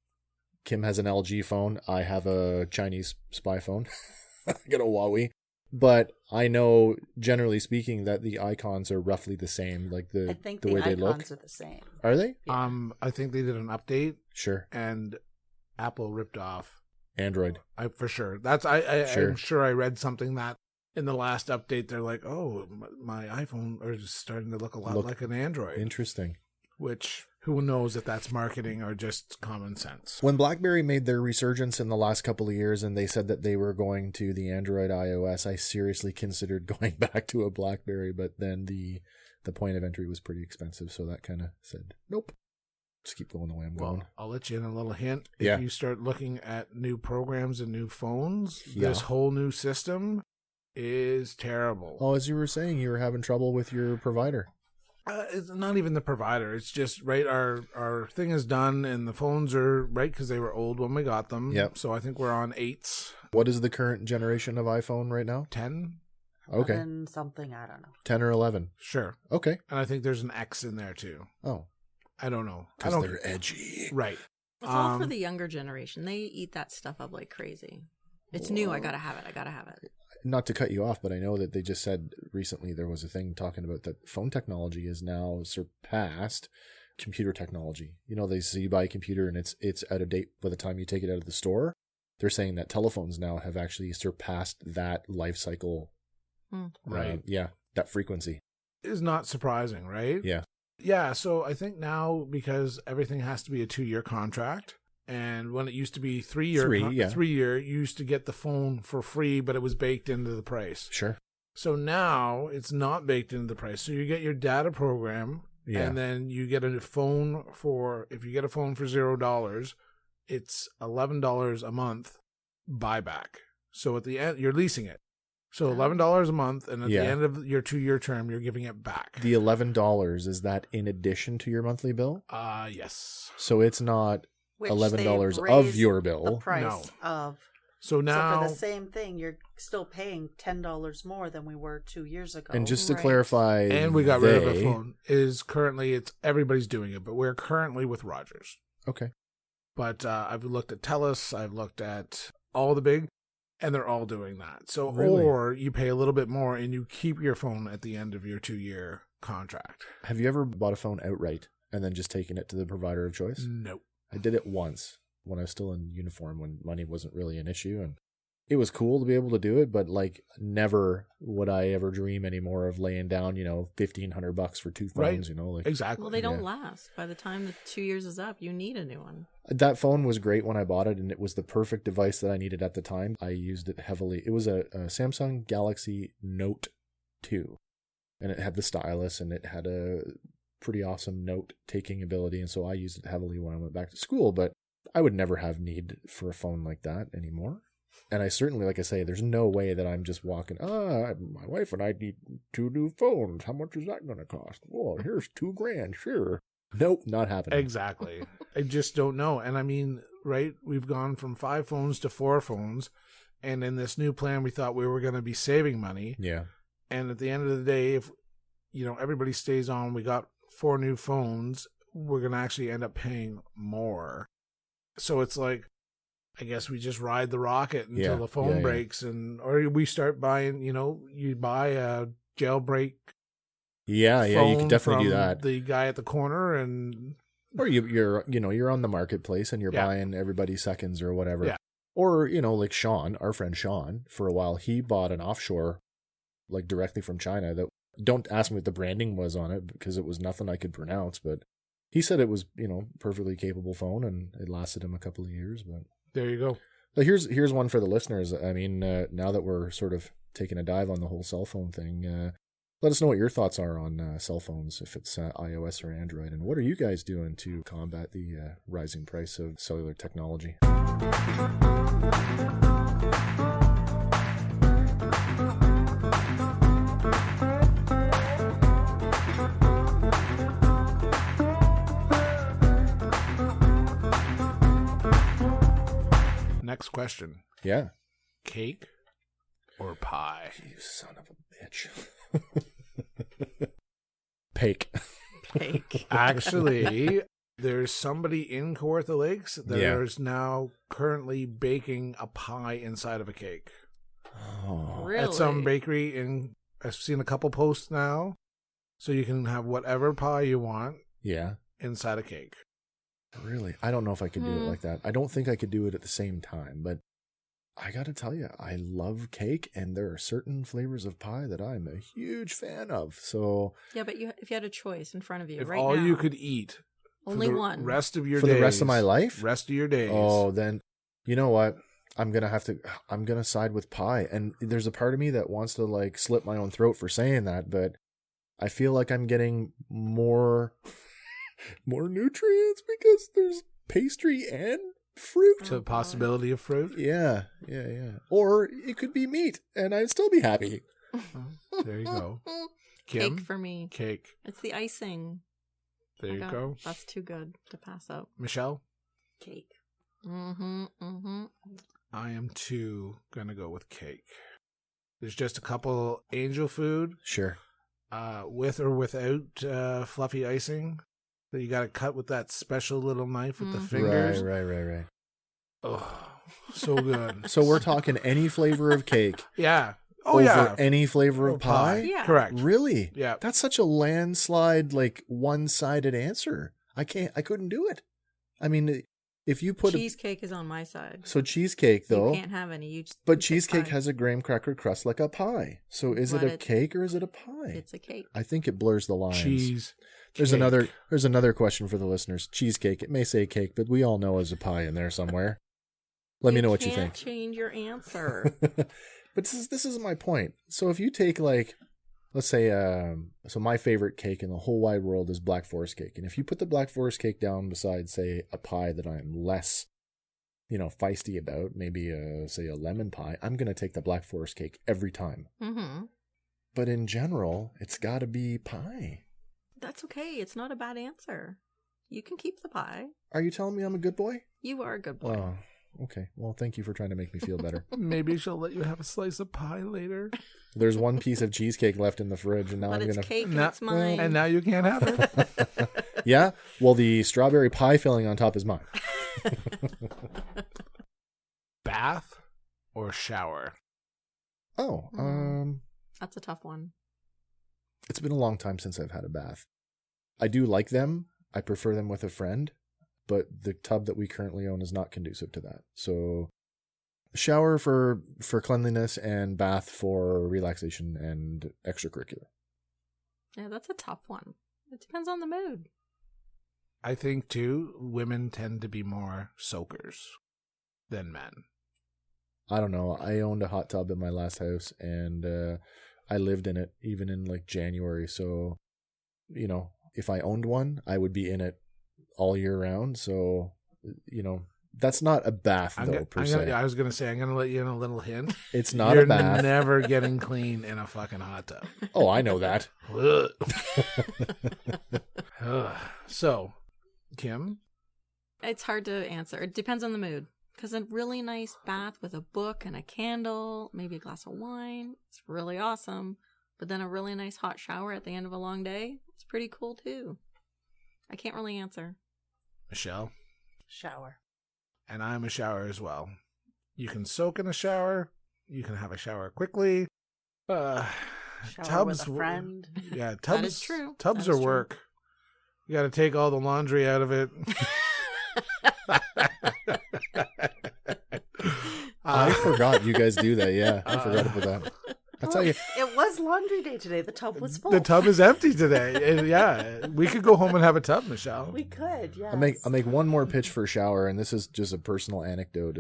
Kim has an LG phone. I have a Chinese spy phone. I got a Huawei. But I know, generally speaking, that the icons are roughly the same, like I the think the the way they look. icons are the same. Are they? Yeah. I think they did an update, Sure. and Apple ripped off. Android. For sure. I'm Sure. sure I read something that in the last update they're like, oh, my iPhone is starting to look a lot like an Android. Interesting. Which, who knows if that's marketing or just common sense. When BlackBerry made their resurgence in the last couple of years and they said that they were going to the Android iOS, I seriously considered going back to a BlackBerry, but then the point of entry was pretty expensive, so that kind of said, nope. just keep going the way I'm going. I'll let you in a little hint. Yeah. If you start looking at new programs and new phones, Yeah. this whole new system is terrible. Oh, as you were saying, you were having trouble with your provider. It's not even the provider. It's just, right, our thing is done, and the phones are, right, because they were old when we got them. Yep. So I think we're on 8s. What is the current generation of iPhone right now? 10? Okay. 11 something, I don't know. 10 or 11. Sure. Okay. And I think there's an X in there, too. Oh. I don't know. Because they're edgy. Right. It's all for the younger generation. They eat that stuff up like crazy. It's new. I gotta have it. Not to cut you off, but I know that they just said recently there was a thing talking about that phone technology has now surpassed computer technology. You know, they say you buy a computer and it's out of date by the time you take it out of the store. They're saying that telephones now have actually surpassed that life cycle. Right. Yeah, that frequency. Is not surprising, right? Yeah. Yeah, so I think now, because everything has to be a 2-year contract, and when it used to be 3-year, 3-year, you used to get the phone for free, but it was baked into the price. Sure. So now it's not baked into the price. So you get your data program, and then you get a phone if you get a phone for $0, it's $11 a month buyback. So at the end, you're leasing it. So $11 a month, and at the end of your 2-year term, you're giving it back. The $11, is that in addition to your monthly bill? Yes. So it's not Which $11 they've of raised your bill. The price No. of. So now, So for the same thing, you're still paying $10 more than we were 2 years ago. And just to Right. clarify, and we got rid of a phone. Everybody's doing it, but we're currently with Rogers. Okay. But I've looked at TELUS, I've looked at all the big, and they're all doing that. So, Really? or you pay a little bit more and you keep your phone at the end of your 2-year contract. Have you ever bought a phone outright and then just taken it to the provider of choice? Nope. I did it once when I was still in uniform, when money wasn't really an issue, and it was cool to be able to do it, but like never would I ever dream anymore of laying down, $1,500 for 2 phones, Right. like Exactly. Well, they don't last. By the time the 2 years is up, you need a new one. that phone was great when I bought it, and it was the perfect device that I needed at the time. I used it heavily. It was a Samsung Galaxy Note 2, and it had the stylus, and it had a pretty awesome note taking ability, and so I used it heavily when I went back to school, but I would never have need for a phone like that anymore. And I certainly, like I say, there's no way that I'm just walking, my wife and I need 2 new phones. How much is that going to cost? Well, here's $2,000, sure. Nope, not happening. Exactly. I just don't know. And I mean, right, we've gone from 5 phones to 4 phones. And in this new plan, we thought we were going to be saving money. Yeah. And at the end of the day, if, everybody stays on, we got 4 new phones, we're going to actually end up paying more. So it's like, I guess we just ride the rocket until the phone breaks, or we start buying, you buy a jailbreak. Yeah, you can definitely do that. The guy at the corner, and or you're on the marketplace and you're buying everybody seconds or whatever. Yeah. Or, like Sean, our friend Sean, for a while, he bought an offshore, like directly from China. That don't ask me what the branding was on it, because it was nothing I could pronounce, but he said it was, perfectly capable phone, and it lasted him a couple of years. But there you go. But here's one for the listeners. I mean, now that we're sort of taking a dive on the whole cell phone thing, let us know what your thoughts are on cell phones, if it's iOS or Android, and what are you guys doing to combat the rising price of cellular technology? Next question. Yeah. Cake or pie? You son of a bitch. Pake. Actually, there's somebody in Kawartha Lakes that is now currently baking a pie inside of a cake. Oh. Really? At some bakery I've seen a couple posts now. So you can have whatever pie you want inside a cake. Really? I don't know if I could do it like that. I don't think I could do it at the same time, but I got to tell you, I love cake, and there are certain flavors of pie that I'm a huge fan of. So yeah, but if you had a choice in front of you if right all now, you could eat only for the one rest of your for days, the rest of my life, rest of your days. Oh, then you know what? I'm gonna side with pie. And there's a part of me that wants to like slit my own throat for saying that, but I feel like I'm getting more More nutrients because there's pastry and fruit. So possibility of fruit. Yeah. Or it could be meat, and I'd still be happy. There you go. Kim? Cake for me. Cake. It's the icing. There you go. That's too good to pass up. Michelle? Cake. I am too gonna go with cake. There's just a couple angel food. Sure. With or without fluffy icing that you got to cut with that special little knife with the fingers. Right. Oh, so good. So we're talking any flavor of cake. Yeah. Oh, over yeah. any flavor of pie? Yeah. Correct. Really? Yeah. That's such a landslide, like one-sided answer. I couldn't do it. I mean, if you put cheesecake is on my side. So cheesecake, though. You can't have any. But cheesecake has a graham cracker crust like a pie. So is it a cake or is it a pie? It's a cake. I think it blurs the lines. Cheese. There's another question for the listeners. Cheesecake. It may say cake, but we all know there's a pie in there somewhere. Let me know what you think. You can't change your answer. But this is my point. So if you take like, let's say, so my favorite cake in the whole wide world is Black Forest cake. And if you put the Black Forest cake down beside, say, a pie that I'm less, feisty about, maybe say a lemon pie, I'm going to take the Black Forest cake every time. Mm-hmm. But in general, it's got to be pie. That's okay. It's not a bad answer. You can keep the pie. Are you telling me I'm a good boy? You are a good boy. Oh, okay. Well, thank you for trying to make me feel better. Maybe she'll let you have a slice of pie later. There's one piece of cheesecake left in the fridge, and now but I'm it's gonna. Cake and it's mine. And now you can't have it. Yeah. Well, the strawberry pie filling on top is mine. Bath or shower? Oh, That's a tough one. It's been a long time since I've had a bath. I do like them. I prefer them with a friend, but the tub that we currently own is not conducive to that. So shower for cleanliness and bath for relaxation and extracurricular. Yeah, that's a tough one. It depends on the mood. I think, too, women tend to be more soakers than men. I don't know. I owned a hot tub in my last house, and I lived in it even in like January. So, if I owned one, I would be in it all year round. So, that's not a bath per se. I was going to say, I'm going to let you in a little hint. It's not You're a bath. never getting clean in a fucking hot tub. Oh, I know that. So, Kim? It's hard to answer. It depends on the mood. Because a really nice bath with a book and a candle, maybe a glass of wine, it's really awesome. But then a really nice hot shower at the end of a long day, it's pretty cool too. I can't really answer. Michelle? Shower. And I'm a shower as well. You can soak in a shower. You can have a shower quickly. Shower Tubs with a friend. Yeah, tubs. That is true. Tubs That is are true. work. You got to take all the laundry out of it. I forgot you guys do that. Yeah, I forgot about that. I'll tell you. It was laundry day today. The tub was full. The tub is empty today. And yeah, we could go home and have a tub, Michelle. We could, yes. I'll make one more pitch for a shower, and this is just a personal anecdote.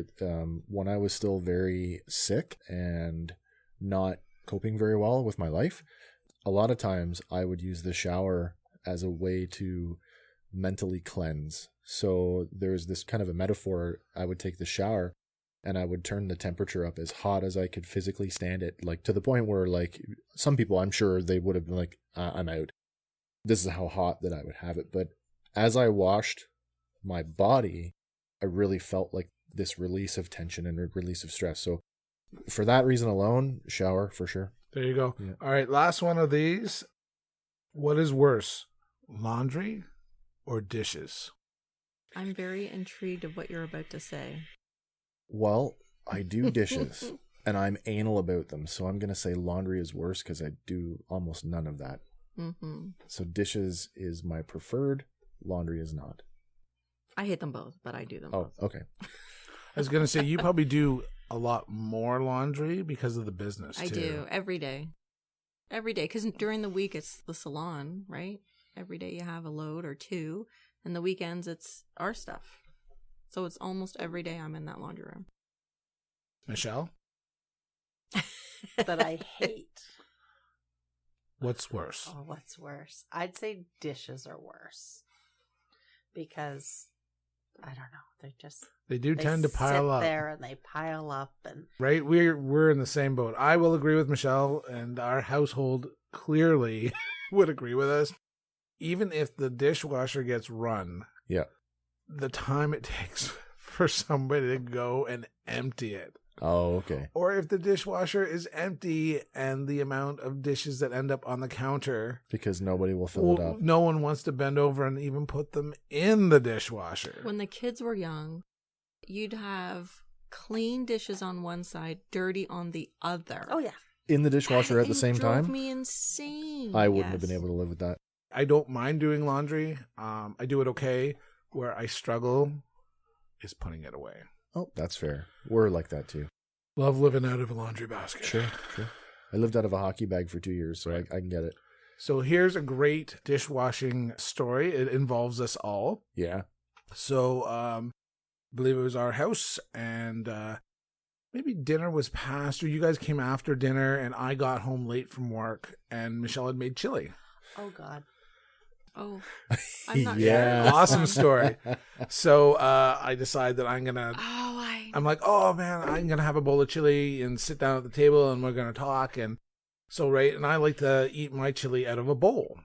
When I was still very sick and not coping very well with my life, a lot of times I would use the shower as a way to mentally cleanse. So there's this kind of a metaphor. I would take the shower and I would turn the temperature up as hot as I could physically stand it, like to the point where like some people, I'm sure they would have been like, I'm out. This is how hot that I would have it. But as I washed my body, I really felt like this release of tension and release of stress. So for that reason alone, shower for sure. There you go. Yeah. All right, last one of these. What is worse, laundry or dishes? I'm very intrigued of what you're about to say. Well, I do dishes and I'm anal about them. So I'm going to say laundry is worse because I do almost none of that. Mm-hmm. So dishes is my preferred. Laundry is not. I hate them both, but I do them Oh, both. okay. I was going to say, you probably do a lot more laundry because of the business, I too. do every day. Every day. Because during the week, it's the salon, right? Every day you have a load or two. And the weekends, it's our stuff. So it's almost every day I'm in that laundry room. Michelle? That I hate. What's worse? Oh, what's worse? I'd say dishes are worse. because I don't know. They do tend to pile up there, and they pile up, and right. We're in the same boat. I will agree with Michelle, and our household clearly would agree with us. Even if the dishwasher gets run, Yeah. the time it takes for somebody to go and empty it. Oh, okay. Or if the dishwasher is empty and the amount of dishes that end up on the counter. Because nobody will fill it up. No one wants to bend over and even put them in the dishwasher. When the kids were young, you'd have clean dishes on one side, dirty on the other. oh yeah, In the dishwasher at the same It drove time? me insane. I wouldn't have Yes. been able to live with that. I don't mind doing laundry. I do it okay. Where I struggle is putting it away. Oh, that's fair. We're like that too. Love living out of a laundry basket. Sure. I lived out of a hockey bag for 2 years, so I can get it. So here's a great dishwashing story. It involves us all. Yeah. So I believe it was our house, and maybe dinner was past, or you guys came after dinner, and I got home late from work, and Michelle had made chili. oh god, Oh, I'm not Yeah. sure. Awesome story. So I decide that I'm like, oh man, I'm going to have a bowl of chili and sit down at the table and we're going to talk. And so, right. And I like to eat my chili out of a bowl.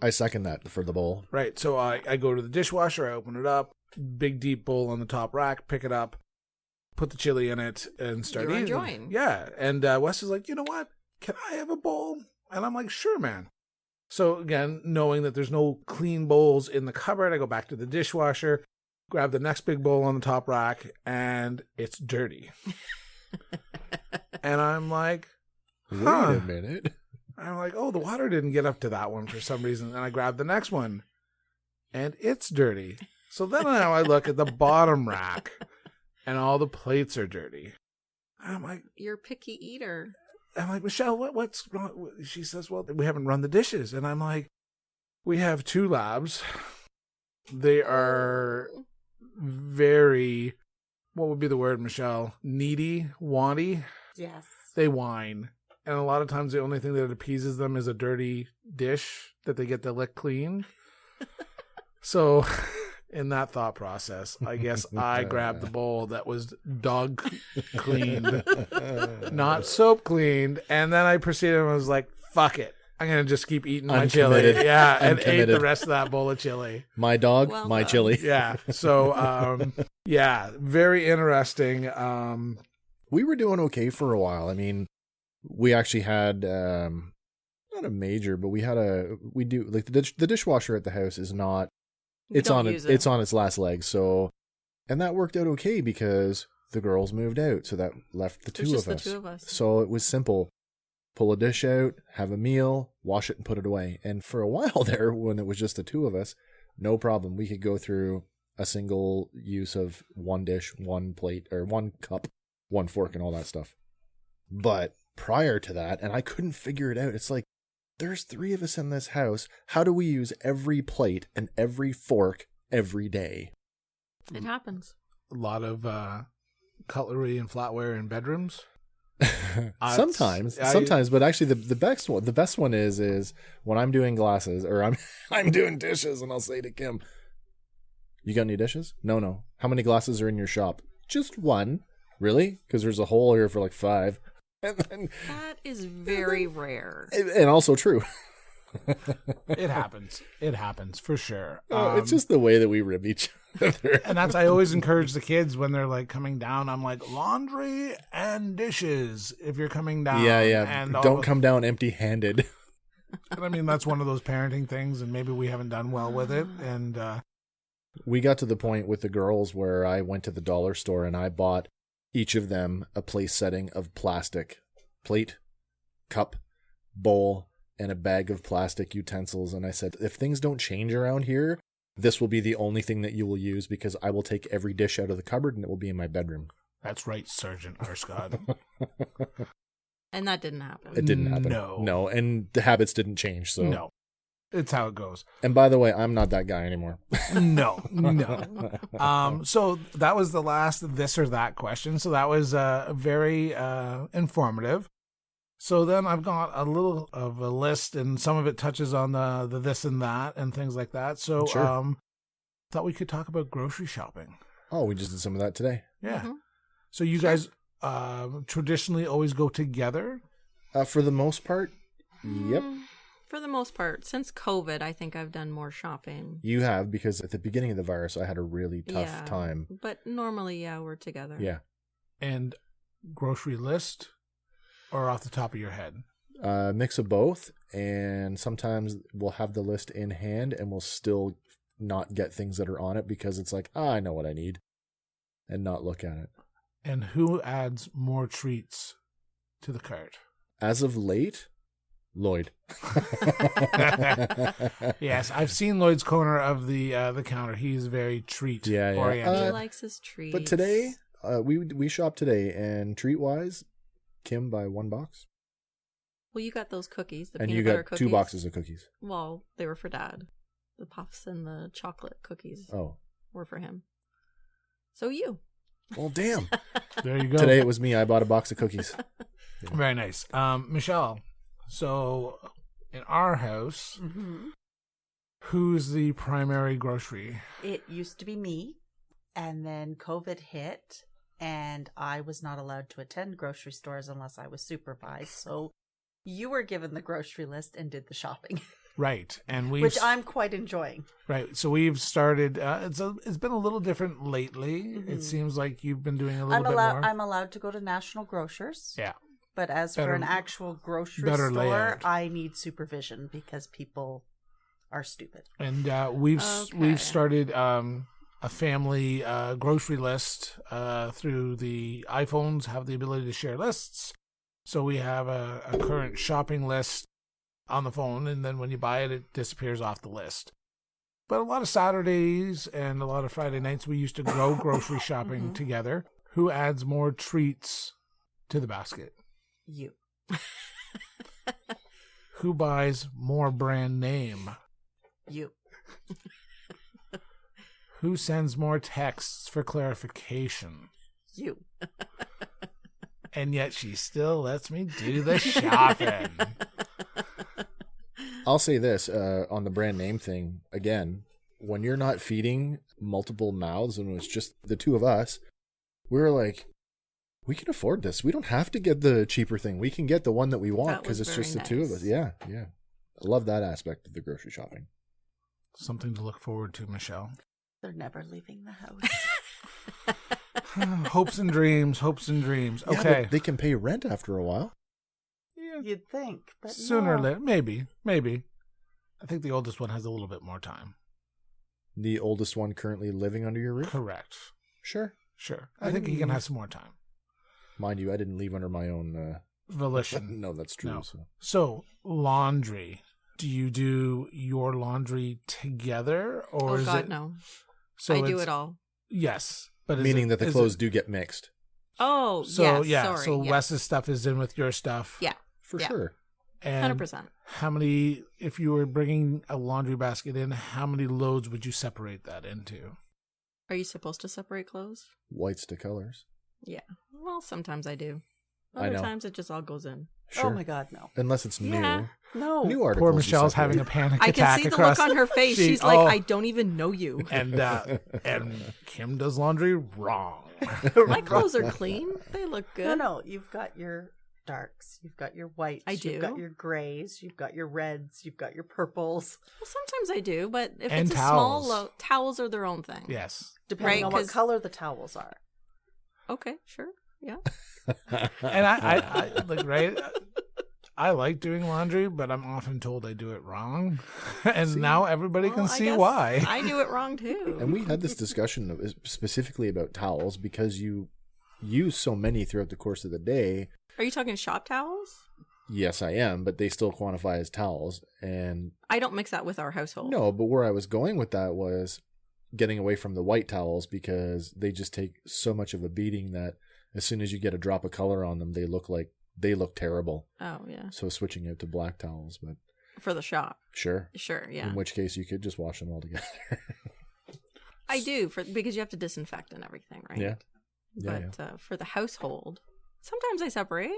I second that for the bowl. Right. So I go to the dishwasher, I open it up, big deep bowl on the top rack, pick it up, put the chili in it and start You're eating. enjoying. Yeah. And Wes is like, you know what? Can I have a bowl? And I'm like, sure, man. So again, knowing that there's no clean bowls in the cupboard, I go back to the dishwasher, grab the next big bowl on the top rack, and it's dirty. And I'm like, Wait a minute. I'm like, oh, the water didn't get up to that one for some reason. And I grab the next one, and it's dirty. So then now I look at the bottom rack, and all the plates are dirty. And I'm like, You're a picky eater. Michelle, what's wrong? She says, well, we haven't run the dishes. And I'm like, we have 2 labs. They are very, what would be the word, Michelle? Needy, wanty. yes. They whine. And a lot of times the only thing that appeases them is a dirty dish that they get to lick clean. So in that thought process, I guess I grabbed the bowl that was dog cleaned, not soap cleaned. And then I proceeded and was like, fuck it. I'm going to just keep eating my chili. Uncommitted. Yeah. And ate Uncommitted. the rest of that bowl of chili. My dog, Well my done. chili. Yeah. So, yeah, very interesting. We were doing okay for a while. I mean, we actually had, not a major, but we do, like the dishwasher at the house is not, it's on its last leg. So, and that worked out okay because the girls moved out. So that left the two of us. So it was simple. Pull a dish out, have a meal, wash it and put it away. And for a while there, when it was just the two of us, no problem. We could go through a single use of one dish, one plate, or one cup, one fork, and all that stuff. But prior to that, and I couldn't figure it out, it's like, there's 3 of us in this house. How do we use every plate and every fork every day? It happens. A lot of cutlery and flatware in bedrooms. Sometimes, but actually the best one is when I'm doing glasses or I'm doing dishes, and I'll say to Kim, "You got any dishes? No. How many glasses are in your shop? Just 1. Really? Because there's a hole here for like 5." And then That is very rare. and also true. It happens. It happens for sure. It's just the way that we rib each other. And that's, I always encourage the kids when they're like coming down. I'm like, laundry and dishes if you're coming down. Yeah. And Don't come down empty-handed. And I mean, that's one of those parenting things, and maybe we haven't done well with it. And We got to the point with the girls where I went to the dollar store and I bought each of them a place setting of plastic plate, cup, bowl, and a bag of plastic utensils. And I said, if things don't change around here, this will be the only thing that you will use, because I will take every dish out of the cupboard and it will be in my bedroom. that's right, Sergeant Arscott. And that didn't happen. It didn't happen. No. And the habits didn't change. So No. It's how it goes. And by the way, I'm not that guy anymore. No. So that was the last this or that question. So that was very informative. So then I've got a little of a list, and some of it touches on the this and that and things like that. So Sure. thought we could talk about grocery shopping. Oh, we just did some of that today. Yeah. Mm-hmm. So you guys traditionally always go together? For the most part, yep. For the most part. Since COVID, I think I've done more shopping. You have, because at the beginning of the virus, I had a really tough time. But normally, yeah, we're together. Yeah. And grocery list or off the top of your head? Mix of both, and sometimes we'll have the list in hand and we'll still not get things that are on it because it's like, I know what I need, and not look at it. And who adds more treats to the cart? As of late, Lloyd. Yes, I've seen Lloyd's corner of the counter. He's very treat oriented. He likes his treats. But today, we shopped today, and treat-wise, Kim buy one box. Well, you got those cookies, the and peanut you butter got cookies. 2 boxes of cookies. Well, they were for Dad. The puffs and the chocolate cookies were for him. So you. Well, damn. There you go. Today it was me. I bought a box of cookies. Yeah. Very nice. Michelle, so in our house, who's the primary grocery? It used to be me, and then COVID hit, and I was not allowed to attend grocery stores unless I was supervised. So you were given the grocery list and did the shopping. Right, and which I'm quite enjoying. Right, so we've started. It's been a little different lately. Mm-hmm. It seems like you've been doing a little bit more. I'm allowed to go to National Grocers. Yeah, but as for an actual grocery store, layout. I need supervision because people are stupid. And we've started a family grocery list through the iPhones. Have the ability to share lists, so we have a current shopping list on the phone, and then when you buy it, it disappears off the list. But a lot of Saturdays and a lot of Friday nights, we used to go grocery shopping together. Who adds more treats to the basket? You. Who buys more brand name? You. Who sends more texts for clarification? You. And yet she still lets me do the shopping. I'll say this on the brand name thing again. When you're not feeding multiple mouths and it's just the two of us, we're like, we can afford this. We don't have to get the cheaper thing. We can get the one that we want because it's just the two of us. Yeah, yeah. I love that aspect of the grocery shopping. Something to look forward to, Michelle. They're never leaving the house. Hopes and dreams, hopes and dreams. Yeah, okay. but they can pay rent after a while. You'd think, but sooner or no. later, maybe. I think the oldest one has a little bit more time. The oldest one currently living under your roof? Correct. Sure. I think he can have some more time. Mind you, I didn't leave under my own volition. No, that's true. No. So laundry. Do you do your laundry together, or is it? No. So I do it all. Yes, but meaning that the clothes do get mixed. Oh, so yes, sorry. So yes. Wes's stuff is in with your stuff. Yeah, for sure. And 100%. how many? If you were bringing a laundry basket in, how many loads would you separate that into? Are you supposed to separate clothes? Whites to colors. Yeah. Well, sometimes I do. I Other know. times it just all goes in. Sure. Oh my God, no. Unless it's new. No. New articles. Poor Michelle's having a panic I attack. can see the across look on her face. She's like, I don't even know you. And Kim does laundry wrong. My clothes are clean. They look good. No. You've got your darks. You've got your whites. I do. You've got your grays. You've got your reds. You've got your purples. Well, sometimes I do, but if And it's towels. a small load, towels are their own thing. Yes. Depending Right, on what 'cause- color the towels are. Okay, sure. Yeah. And I like, right? I like doing laundry, but I'm often told I do it wrong. And now everybody can Well, see I guess why. I do it wrong too. And we had this discussion specifically about towels because you use so many throughout the course of the day. Are you talking shop towels? Yes, I am, but they still quantify as towels. And I don't mix that with our household. no, but where I was going with that was getting away from the white towels because they just take so much of a beating that as soon as you get a drop of color on them, they look terrible. Oh, yeah. So switching it to black towels, but For the shop. sure. Sure, yeah. In which case you could just wash them all together. I do, because you have to disinfect and everything, right? Yeah. But for the household, sometimes I separate,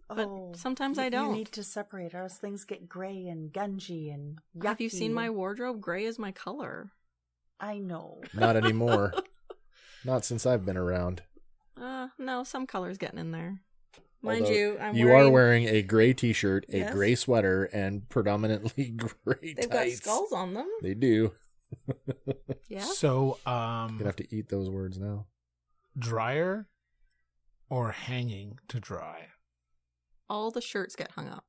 but sometimes I don't. You need to separate, or else things get gray and gungy and yucky. Have you seen my wardrobe? Gray is my color. I know. Not anymore. Not since I've been around. No, some color's getting in there. Mind Although you, you are wearing a gray t-shirt, a Yes. gray sweater, and predominantly gray They've tights. got skulls on them. They do. Yeah. So, Gonna have to eat those words now. dryer or hanging to dry? All the shirts get hung up.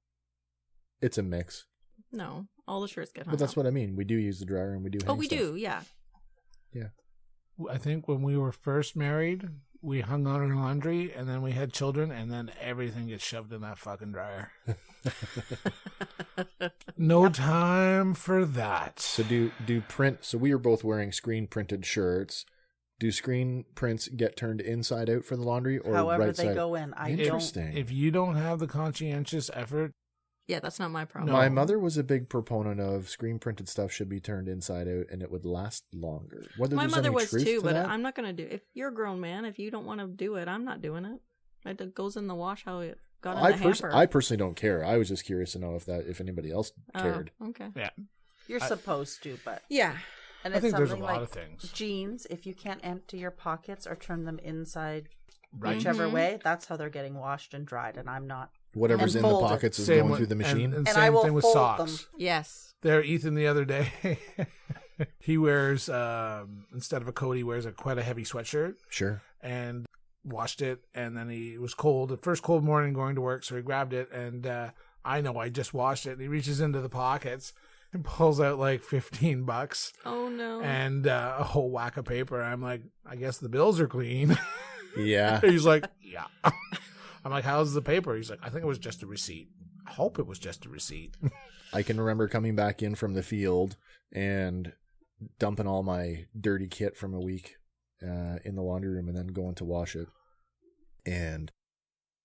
It's a mix. No, all the shirts get hung But that's up. what I mean. We do use the dryer and we do hang we stuff. do, yeah. Yeah. I think when we were first married, we hung out our laundry, and then we had children, and then everything gets shoved in that fucking dryer. No time for that. So do print, so we were both wearing screen printed shirts. Do screen prints get turned inside out for the laundry or However right they side? go in. I don't. Interesting. If you don't have the conscientious effort, Yeah, that's not my problem. No. My mother was a big proponent of screen printed stuff should be turned inside out and it would last longer. Whether My there's mother any was truth too, to but that? I'm not going to do. If you're a grown man, if you don't want to do it, I'm not doing it. It goes in the wash how it got in the hamper. I personally don't care. I was just curious to know if anybody else cared. Oh, okay. yeah. You're supposed to, but Yeah. and I it's think there's a something lot like of things. jeans. If you can't empty your pockets or turn them inside, Right. whichever Mhm. way, that's how they're getting washed and dried. And I'm not. Whatever's And in the fold it. pockets is Same going with- through the machine. And And I same will thing with fold socks. them. Yes. There, Ethan, the other day, he wears, instead of a coat, he wears quite a heavy sweatshirt, Sure. and washed it, and then it was cold. The first cold morning going to work, so he grabbed it, and I know I just washed it, and he reaches into the pockets and pulls out like $15 Oh no. and a whole whack of paper. I'm like, I guess the bills are clean. Yeah. He's like, yeah. I'm like, how's the paper? He's like, I think it was just a receipt. I hope it was just a receipt. I can remember coming back in from the field and dumping all my dirty kit from a week in the laundry room and then going to wash it. And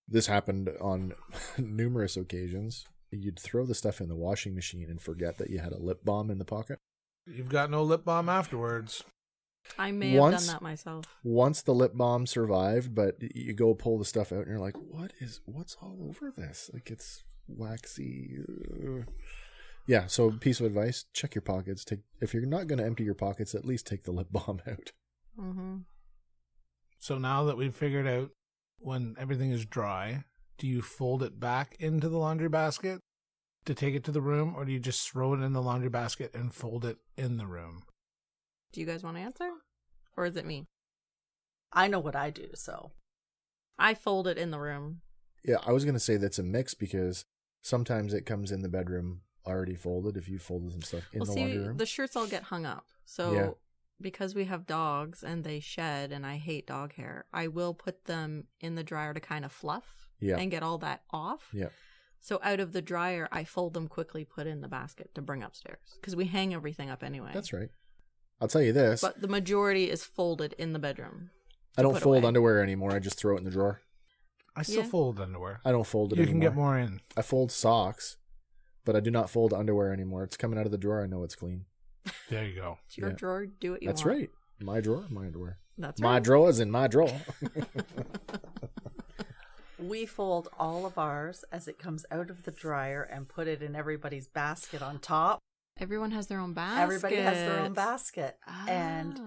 this happened on numerous occasions. You'd throw the stuff in the washing machine and forget that you had a lip balm in the pocket. You've got no lip balm afterwards. I may have done that myself. Once the lip balm survived, but you go pull the stuff out and you're like, what's all over this? Like, it's waxy. Yeah, so piece of advice, check your pockets. If you're not going to empty your pockets, at least take the lip balm out. Mm-hmm. So now that we've figured out when everything is dry, do you fold it back into the laundry basket to take it to the room, or do you just throw it in the laundry basket and fold it in the room? Do you guys want to answer? Or is it me? I know what I do, so. I fold it in the room. Yeah, I was going to say that's a mix because sometimes it comes in the bedroom already folded if you folded some stuff in the laundry room. The shirts all get hung up. So Yeah. because we have dogs and they shed and I hate dog hair, I will put them in the dryer to kind of fluff and get all that off. Yeah. So out of the dryer, I fold them quickly, put in the basket to bring upstairs because we hang everything up anyway. That's right. I'll tell you this. But the majority is folded in the bedroom. I don't fold away. underwear anymore. I just throw it in the drawer. I still fold underwear. I don't fold it You anymore. can get more in. I fold socks, but I do not fold underwear anymore. It's coming out of the drawer. I know it's clean. There you go. It's your drawer. Do what you That's want. right. My drawer, my underwear. That's my right. drawers in my drawer. We fold all of ours as it comes out of the dryer and put it in everybody's basket on top. Everyone has their own basket. Everybody has their own basket. Oh. And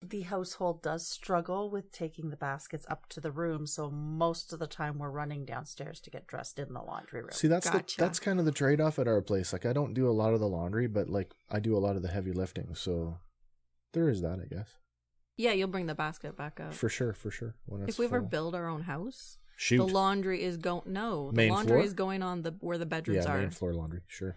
the household does struggle with taking the baskets up to the room, so most of the time we're running downstairs to get dressed in the laundry room. See, that's Gotcha. that's kind of the trade-off at our place. Like, I don't do a lot of the laundry, but like I do a lot of the heavy lifting. So there is that, I guess. Yeah, you'll bring the basket back up. For sure. When it's If we ever full. build our own house, Shoot. the laundry is going. No, the Main laundry floor? is going on where the bedrooms Yeah, are. main floor laundry. Sure.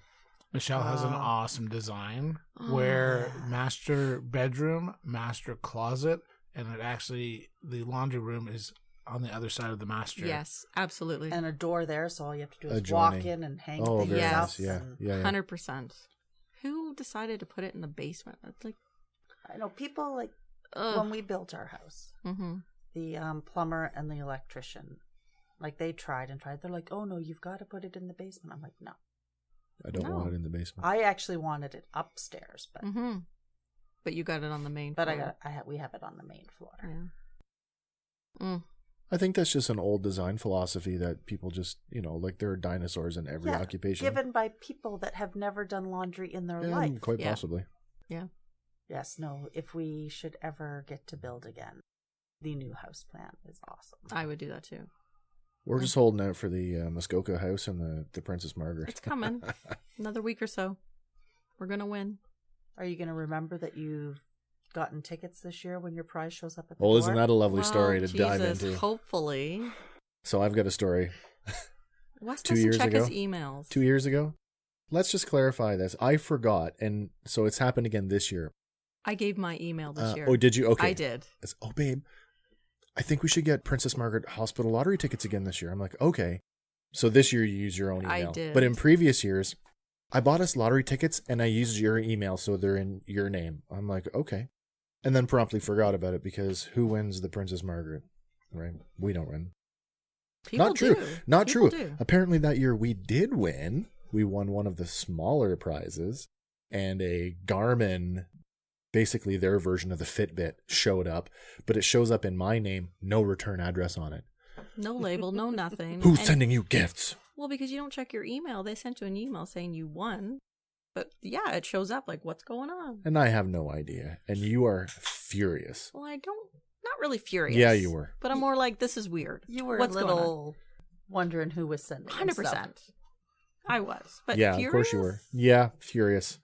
Michelle has an awesome design where master bedroom, master closet, and it actually, the laundry room is on the other side of the master. Yes, absolutely. And a door there, so all you have to do is Adjoining. walk in and hang Oh, things very up. nice. Yeah. and- Yeah. 100%. Who decided to put it in the basement? That's like, I know people like ugh. when we built our house, Mm-hmm. the plumber and the electrician, like they tried and tried. They're like, "Oh no, you've got to put it in the basement." I'm like, "No, I don't No. want it in the basement. I actually wanted it upstairs, but Mm-hmm. But you got it on the main but floor. we have it on the main floor." Yeah. Mm. I think that's just an old design philosophy that people just, like there are dinosaurs in every occupation. given by people that have never done laundry in their Yeah, life. quite Yeah. possibly. Yeah. Yes, no, if we should ever get to build again, the new house plan is awesome. I would do that too. We're just holding out for the Muskoka house and the Princess Margaret. It's coming. Another week or so. We're going to win. Are you going to remember that you've gotten tickets this year when your prize shows up at the door? Well, isn't that a lovely story to dive into? Hopefully. So I've got a story. Wes 2 doesn't years check ago? his emails. 2 years ago? Let's just clarify this. I forgot, and so it's happened again this year. I gave my email this year. Oh, did you? Okay. I did. Oh, babe, I think we should get Princess Margaret Hospital lottery tickets again this year. I'm like, okay. So this year you use your own email. I did. But in previous years, I bought us lottery tickets and I used your email so they're in your name. I'm like, okay. And then promptly forgot about it because who wins the Princess Margaret? Right? We don't win. People Not true. do. Not People true. do. Apparently that year we did win. We won one of the smaller prizes, and a Garmin, basically their version of the Fitbit, showed up, but it shows up in my name, no return address on it. No label, no nothing. Who's sending you gifts? Well, because you don't check your email. They sent you an email saying you won. But yeah, it shows up like, what's going on? And I have no idea. And you are furious. Well, not really furious. Yeah, you were. But I'm more like, this is weird. You were What's a going on? little wondering who was sending 100%. stuff. I was. But Yeah, furious? of course you were. Yeah, furious.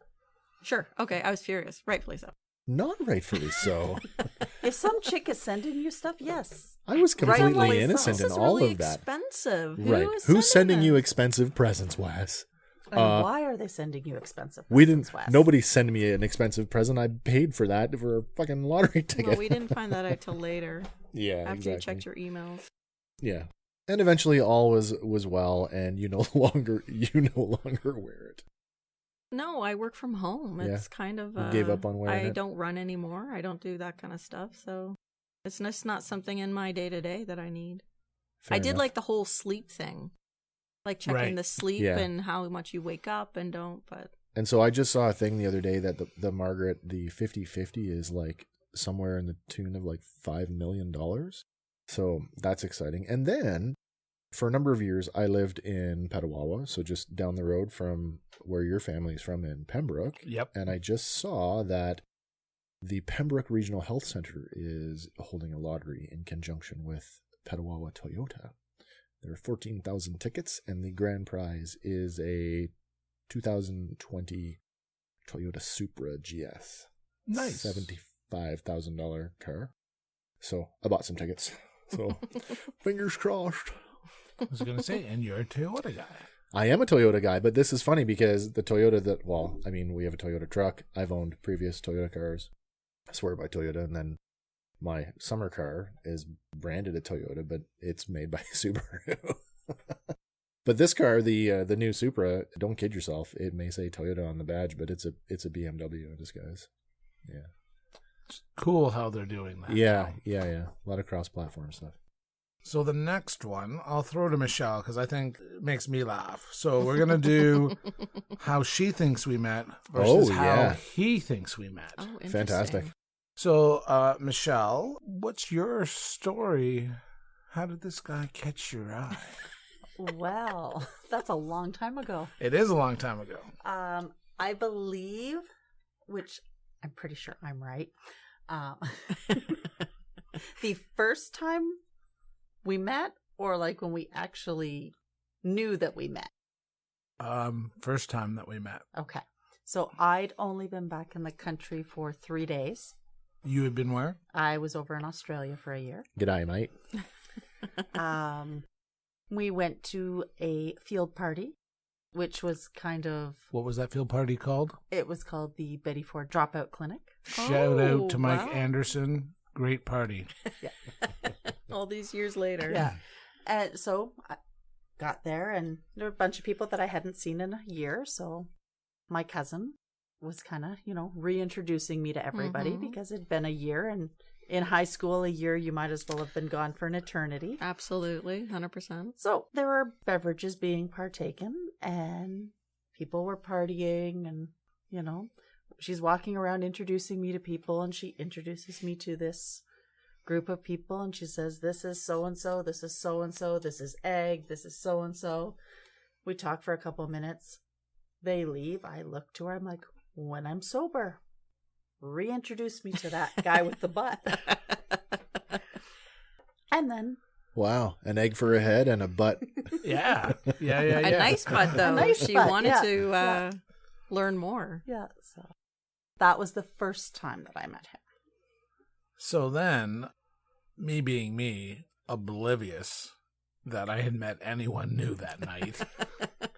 Sure. Okay, I was furious. Rightfully so. Not rightfully so. If some chick is sending you stuff, yes. I was completely Rightfully so. innocent This in is all really of that. expensive. Right. Who is Who's sending you this? expensive presents, Wes? And why are they sending you expensive We presents, didn't. Wes? Nobody's sending me an expensive present. I paid for that for a fucking lottery ticket. Well, we didn't find that out till later. Yeah, After exactly. you checked your emails. Yeah, and eventually all was well, and you no longer wear it. No, I work from home. Yeah. It's kind of You gave up on wearing I it? don't run anymore. I don't do that kind of stuff. So it's just not something in my day to day that I need. Fair I did enough. like the whole sleep thing, like checking Right. the sleep Yeah. and how much you wake up and don't. But And so I just saw a thing the other day that the Margaret, the 50/50 is like somewhere in the tune of like $5 million. So that's exciting. And then for a number of years, I lived in Petawawa, so just down the road from where your family's from in Pembroke. Yep. And I just saw that the Pembroke Regional Health Center is holding a lottery in conjunction with Petawawa Toyota. There are 14,000 tickets, and the grand prize is a 2020 Toyota Supra GS. Nice. $75,000 car. So I bought some tickets. So fingers crossed. I was going to say, and you're a Toyota guy. I am a Toyota guy, but this is funny because the Toyota we have a Toyota truck. I've owned previous Toyota cars. I swear by Toyota. And then my summer car is branded a Toyota, but it's made by Subaru. But this car, the new Supra, don't kid yourself. It may say Toyota on the badge, but it's a BMW in disguise. Yeah. It's cool how they're doing that. Yeah. A lot of cross-platform stuff. So the next one, I'll throw to Michelle because I think it makes me laugh. So we're going to do how she thinks we met versus how he thinks we met. oh, interesting. Fantastic. So, Michelle, what's your story? How did this guy catch your eye? Well, that's a long time ago. It is a long time ago. I believe, which I'm pretty sure I'm right. The first time we met, or like when we actually knew that we met? First time that we met. Okay. So I'd only been back in the country for 3 days. You had been where? I was over in Australia for a year. G'day, mate. We went to a field party, which was kind of... What was that field party called? It was called the Betty Ford Dropout Clinic. Shout out to Mike wow. Anderson. Great party. All these years later. Yeah. And so I got there, and there were a bunch of people that I hadn't seen in a year. So my cousin was kind of, reintroducing me to everybody because it'd been a year. And in high school, a year, you might as well have been gone for an eternity. Absolutely. 100%. So there were beverages being partaken, and people were partying, and, she's walking around introducing me to people, and she introduces me to this group of people, and she says, this is so-and-so, this is so-and-so, this is Egg, this is so-and-so. We talk for a couple of minutes. They leave. I look to her. I'm like, when I'm sober. reintroduced me to that guy with the butt. And then... Wow. An egg for a head and a butt. Yeah. A nice butt, though. A nice she butt, wanted yeah. to learn more. Yeah, so that was the first time that I met him. So then, me being me, oblivious that I had met anyone new that night, I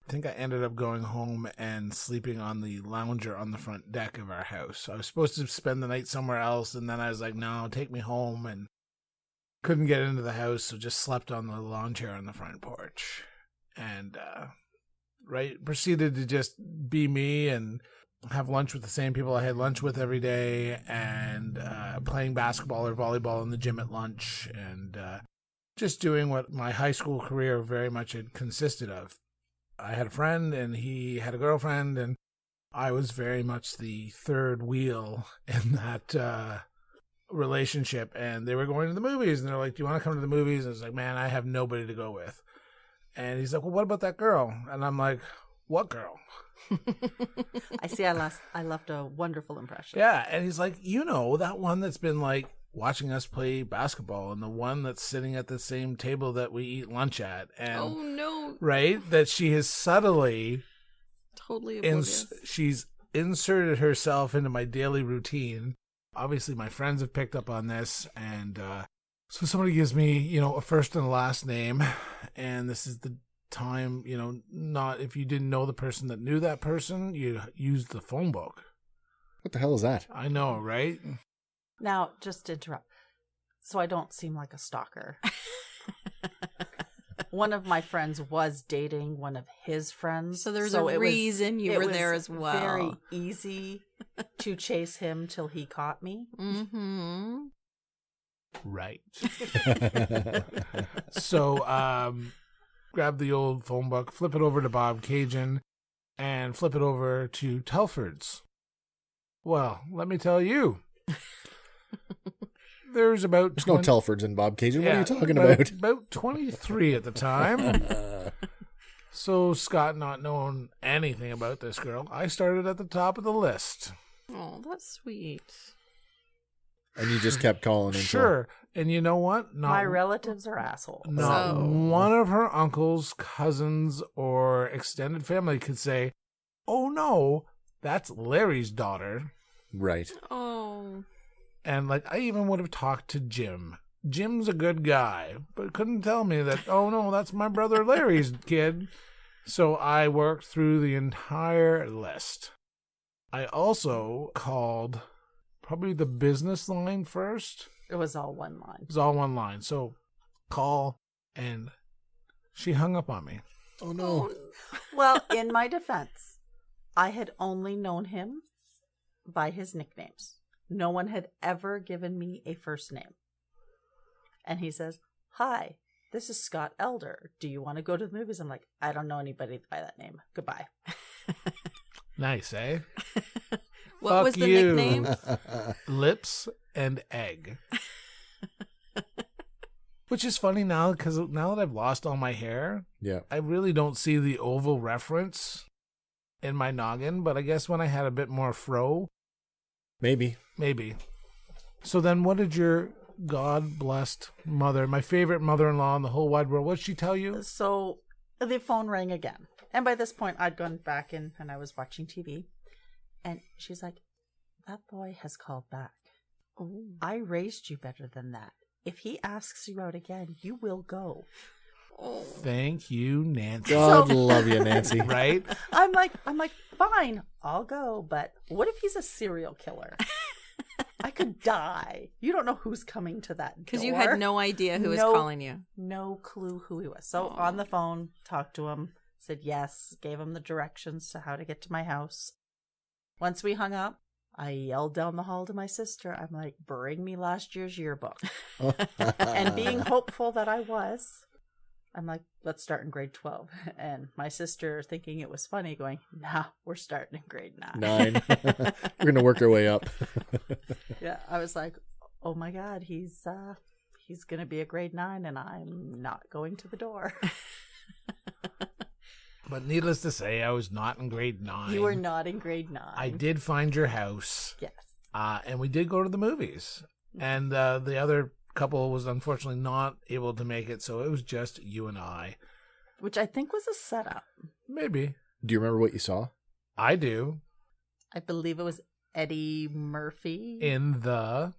think I ended up going home and sleeping on the lounger on the front deck of our house. I was supposed to spend the night somewhere else, and then I was like, no, take me home, and couldn't get into the house, so just slept on the lawn chair on the front porch. And, proceeded to just be me and have lunch with the same people I had lunch with every day, and playing basketball or volleyball in the gym at lunch, and just doing what my high school career very much had consisted of. I had a friend, and he had a girlfriend, and I was very much the third wheel in that relationship. And they were going to the movies, and they're like, do you want to come to the movies? And I was like, man, I have nobody to go with. And he's like, well, what about that girl? And I'm like, what girl? I see I left a wonderful impression. Yeah, and he's like, that one that's been like watching us play basketball, and the one that's sitting at the same table that we eat lunch at. And Oh, no. right, that she has subtly Totally oblivious. she's inserted herself into my daily routine. Obviously, my friends have picked up on this, and so somebody gives me, a first and a last name, and this is the time, not if you didn't know the person that knew that person, you used the phone book. What the hell is that? I know, right? Now, just to interrupt, so I don't seem like a stalker. One of my friends was dating one of his friends. So there's a reason you were there as well. It was very easy to chase him till he caught me. Mm-hmm. Right. So, grab the old phone book, flip it over to Bob Cajun, and flip it over to Telford's. Well, let me tell you. There's no Telfords in Bob Cajun. What are you talking about? About 23 at the time. So Scott, not knowing anything about this girl, I started at the top of the list. Oh, that's sweet. And you just kept calling in. Sure. And you know what? My relatives are assholes. Not one of her uncles, cousins, or extended family could say, oh no, that's Larry's daughter. Right. Oh. And I even would have talked to Jim. Jim's a good guy, but couldn't tell me that, oh no, that's my brother Larry's kid. So I worked through the entire list. I also called probably the business line first. It was all one line. It was all one line. So call, and she hung up on me. Oh no. Well, in my defense, I had only known him by his nicknames. No one had ever given me a first name. And he says, hi, this is Scott Elder. Do you want to go to the movies? I'm like, I don't know anybody by that name. Goodbye. Nice, eh? What Fuck was the you. nickname? Lips and egg. Which is funny now, because now that I've lost all my hair, Yeah. I really don't see the oval reference in my noggin, but I guess when I had a bit more fro, Maybe. So then what did your God-blessed mother, my favorite mother-in-law in the whole wide world, what did she tell you? So the phone rang again. And by this point, I'd gone back in and I was watching TV. And she's like, that boy has called back. Oh. I raised you better than that. If he asks you out again, you will go. Oh. Thank you, Nancy. God love you, Nancy. Right? I'm like, fine, I'll go. But what if he's a serial killer? I could die. You don't know who's coming to that door. Because you had no idea who was calling you. No clue who he was. So on the phone, talked to him, said yes, gave him the directions to how to get to my house. Once we hung up, I yelled down the hall to my sister. I'm like, bring me last year's yearbook. And being hopeful that I was, I'm like, let's start in grade 12. And my sister, thinking it was funny, going, nah, we're starting in grade 9. We're going to work our way up. Yeah, I was like, oh my God, he's going to be a grade 9 and I'm not going to the door. But needless to say, I was not in grade 9. You were not in grade 9. I did find your house. Yes. And we did go to the movies. And the other couple was unfortunately not able to make it, so it was just you and I. Which I think was a setup. Maybe. Do you remember what you saw? I do. I believe it was Eddie Murphy. In The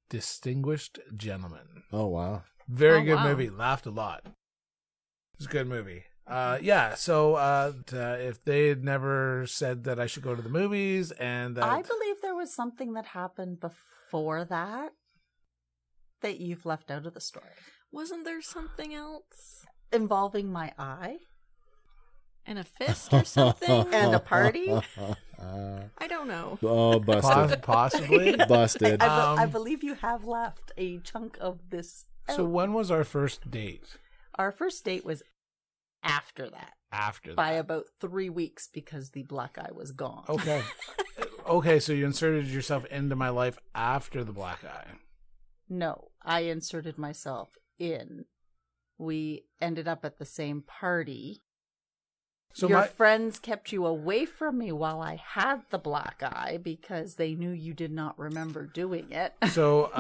Distinguished Gentleman. Oh, wow. Very Oh, good wow. movie. Laughed a lot. It was a good movie. So if they had never said that I should go to the movies and that... I believe there was something that happened before that you've left out of the story. Wasn't there something else? Involving my eye And a fist or something? and a party. I don't know. Oh, busted. Possibly. Busted. I believe you have left a chunk of this out. So when was our first date? Our first date was after that. After that. By about 3 weeks because the black eye was gone. Okay. Okay, so you inserted yourself into my life after the black eye. No, I inserted myself in. We ended up at the same party. So Your friends kept you away from me while I had the black eye because they knew you did not remember doing it. So,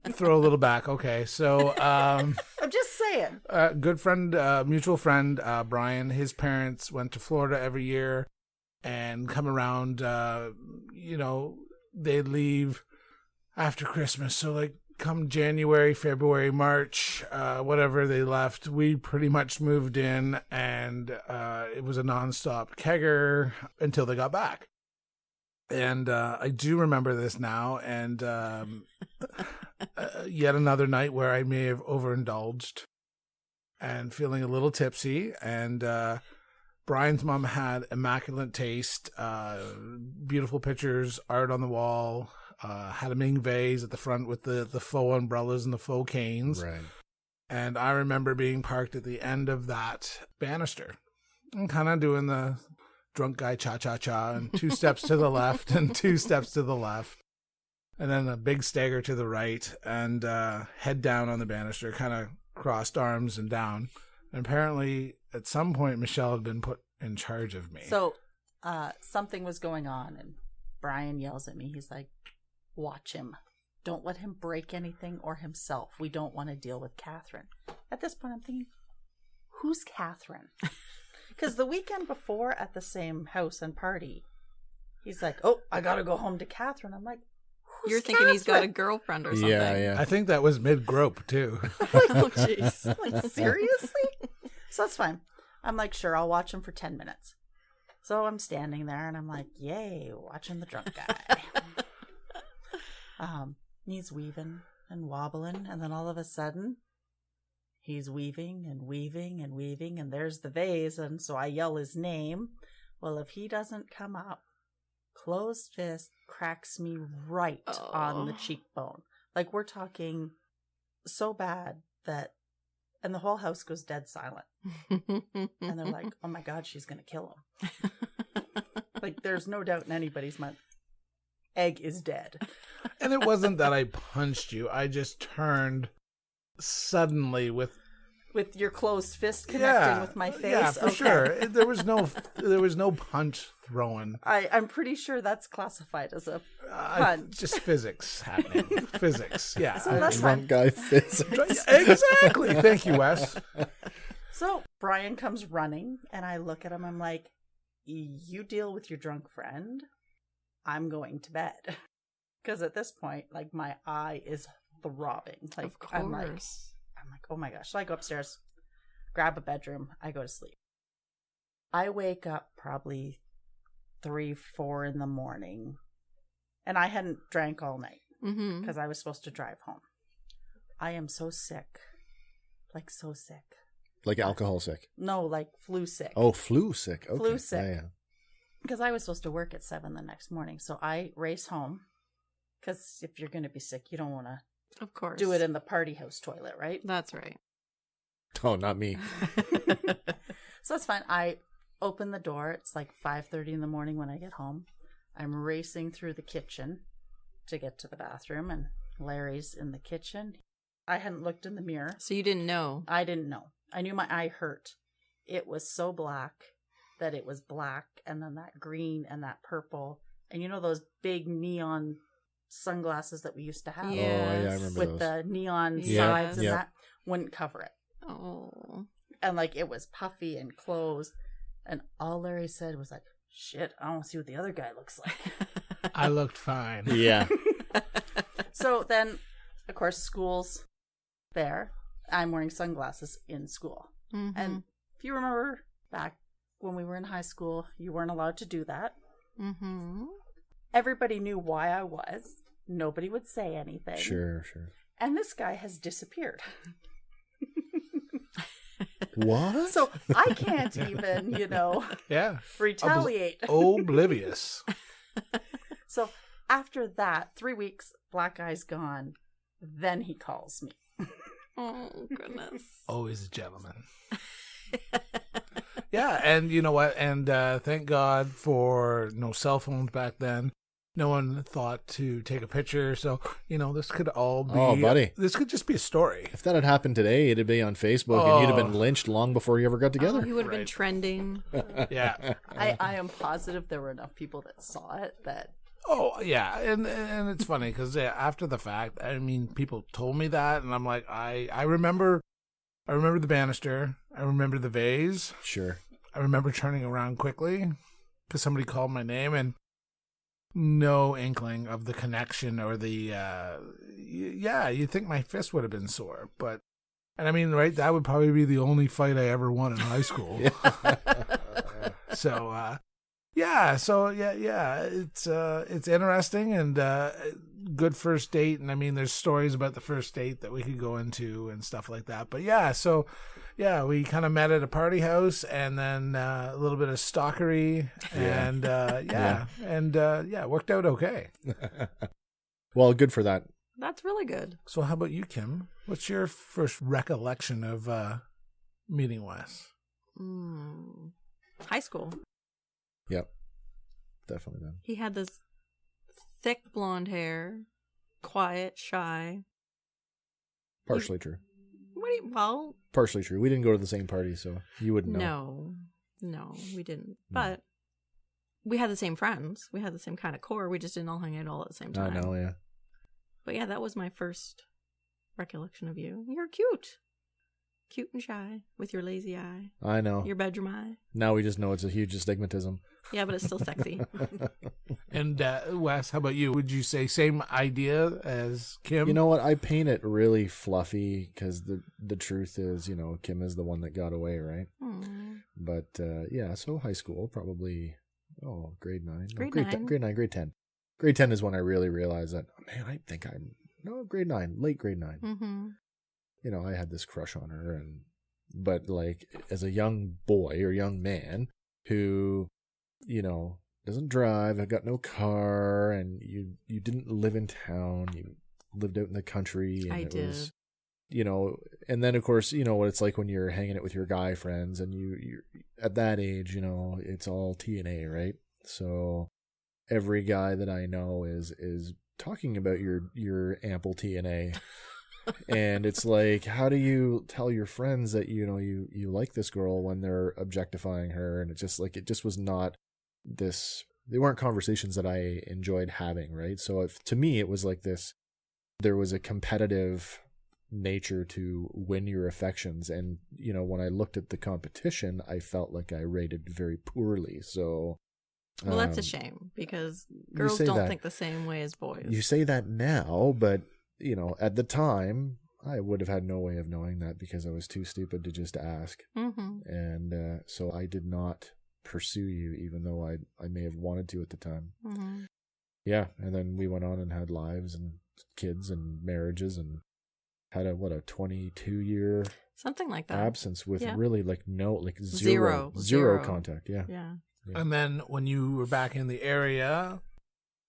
throw a little back. Okay, so I'm just saying. good friend, mutual friend, Brian, his parents went to Florida every year and come around, they leave after Christmas. So like come January, February, March, whatever they left, we pretty much moved in and it was a nonstop kegger until they got back. And I do remember this now. And yet another night where I may have overindulged and feeling a little tipsy. And Brian's mom had immaculate taste, beautiful pictures, art on the wall, had a Ming vase at the front with the faux umbrellas and the faux canes. Right. And I remember being parked at the end of that banister and kind of doing the drunk guy cha-cha-cha and 2 steps to the left and 2 steps to the left. And then a big stagger to the right and head down on the banister, kind of crossed arms and down. And apparently at some point Michelle had been put in charge of me. So something was going on and Brian yells at me. He's like, watch him. Don't let him break anything or himself. We don't want to deal with Catherine. At this point, I'm thinking, who's Catherine? Because the weekend before at the same house and party, he's like, oh, I got to go home to Catherine. I'm like, who's You're thinking he's got a Catherine? girlfriend or something. Yeah. I think that was mid-grope too. Oh, jeez. Like, seriously? So that's fine. I'm like, sure, I'll watch him for 10 minutes. So I'm standing there and I'm like, yay, watching the drunk guy. He's weaving and wobbling, and then all of a sudden, he's weaving and weaving and weaving, and there's the vase, and so I yell his name. Well, if he doesn't come up, closed fist cracks me right on the cheekbone. Like, we're talking so bad that, and the whole house goes dead silent. And they're like, oh my God, she's going to kill him. Like, there's no doubt in anybody's mind. Egg is dead. And it wasn't that I punched you. I just turned suddenly with your closed fist connecting with my face. Yeah, for sure. There was no punch thrown. I'm pretty sure that's classified as a punch. Just physics happening. Physics. Yeah. So that's fine. Drunk guy physics. Exactly. Thank you, Wes. So Brian comes running, and I look at him. I'm like, you deal with your drunk friend. I'm going to bed. Because at this point, like, my eye is throbbing. Like, Of course. I'm like, oh my gosh. So I go upstairs, grab a bedroom, I go to sleep. I wake up probably 3-4 in the morning, and I hadn't drank all night because I was supposed to drive home. I am so sick. Like, so sick. Like alcohol sick. No, like flu sick. Oh, flu sick. Okay. Flu sick. Yeah. Because I was supposed to work at 7 the next morning. So I race home. Because if you're going to be sick, you don't want to Of course. do it in the party house toilet, right? That's right. Oh, not me. So that's fine. I open the door. It's like 5:30 in the morning when I get home. I'm racing through the kitchen to get to the bathroom. And Larry's in the kitchen. I hadn't looked in the mirror. So you didn't know. I didn't know. I knew my eye hurt it was so black that it was black, and then that green and that purple. And you know those big neon sunglasses that we used to have? Oh, yeah, I remember with those. the neon Yes. sides and Yep. that wouldn't cover it. Oh. And like it was puffy and closed. And all Larry said was like, shit, I want to see what the other guy looks like. I looked fine. Yeah. So then, of course, school's there. I'm wearing sunglasses in school. Mhm. And if you remember back when we were in high school, you weren't allowed to do that. Mhm. Everybody knew why I was. Nobody would say anything. Sure. And this guy has disappeared. What? So I can't even, Yeah. retaliate. Oblivious. So after that, 3 weeks, black guy's gone. Then he calls me. Oh, goodness. Always a gentleman. Yeah, and you know what? And thank God for no cell phones back then. No one thought to take a picture. So, this could all be... Oh, buddy. This could just be a story. If that had happened today, it'd be on Facebook, and you'd have been lynched long before you ever got together. Oh, you would have been Right. trending. Yeah. I am positive there were enough people that saw it that... Oh, yeah. And it's funny because after the fact, I mean, people told me that, and I'm like, I remember the banister. I remember the vase. Sure. I remember turning around quickly because somebody called my name, and no inkling of the connection or the you'd think my fist would have been sore, but and I mean, right, that would probably be the only fight I ever won in high school. So it's interesting and good first date, and I mean there's stories about the first date that we could go into and stuff like that, but we kind of met at a party house, and then a little bit of stalkery, and it worked out okay. Well, good for that. That's really good. So how about you, Kim? What's your first recollection of meeting Wes? High school. Yep. Definitely then. He had this thick blonde hair, quiet, shy. Partially true. Well, Partially true. We didn't go to the same party, so you wouldn't know. no, we didn't. But we had the same friends. We had the same kind of core. We just didn't all hang out all at the same I time. know, yeah. But yeah, that was my first recollection of you. You're cute. Cute and shy with your lazy eye. I know. Your bedroom eye. Now we just know it's a huge astigmatism. Yeah, but it's still sexy. And Wes, how about you? Would you say same idea as Kim? You know what? I paint it really fluffy because the truth is, Kim is the one that got away, right? Aww. But so high school, probably, grade 9. Grade No, 9. Grade 9, grade 10. Grade 10 is when I really realized that, I think grade 9, late grade 9. Mm-hmm. I had this crush on her, but like as a young boy or young man who, doesn't drive, I've got no car, and you didn't live in town, you lived out in the country, and I it did. was, and then of course, what it's like when you're hanging it with your guy friends, and you're at that age, it's all TNA, right? So every guy that I know is talking about your ample TNA. And it's like, how do you tell your friends that you like this girl when they're objectifying her? And it just was not this. They weren't conversations that I enjoyed having, right? So to me, it was like this. There was a competitive nature to win your affections, and when I looked at the competition, I felt like I rated very poorly. So, Well, that's a shame because girls don't think the same way as boys. You say that now, but. At the time, I would have had no way of knowing that because I was too stupid to just ask. Mm-hmm. And so I did not pursue you, even though I may have wanted to at the time. Mm-hmm. Yeah, and then we went on and had lives and kids and marriages and had a 22-year something like that absence with really zero contact. Yeah. And then when you were back in the area,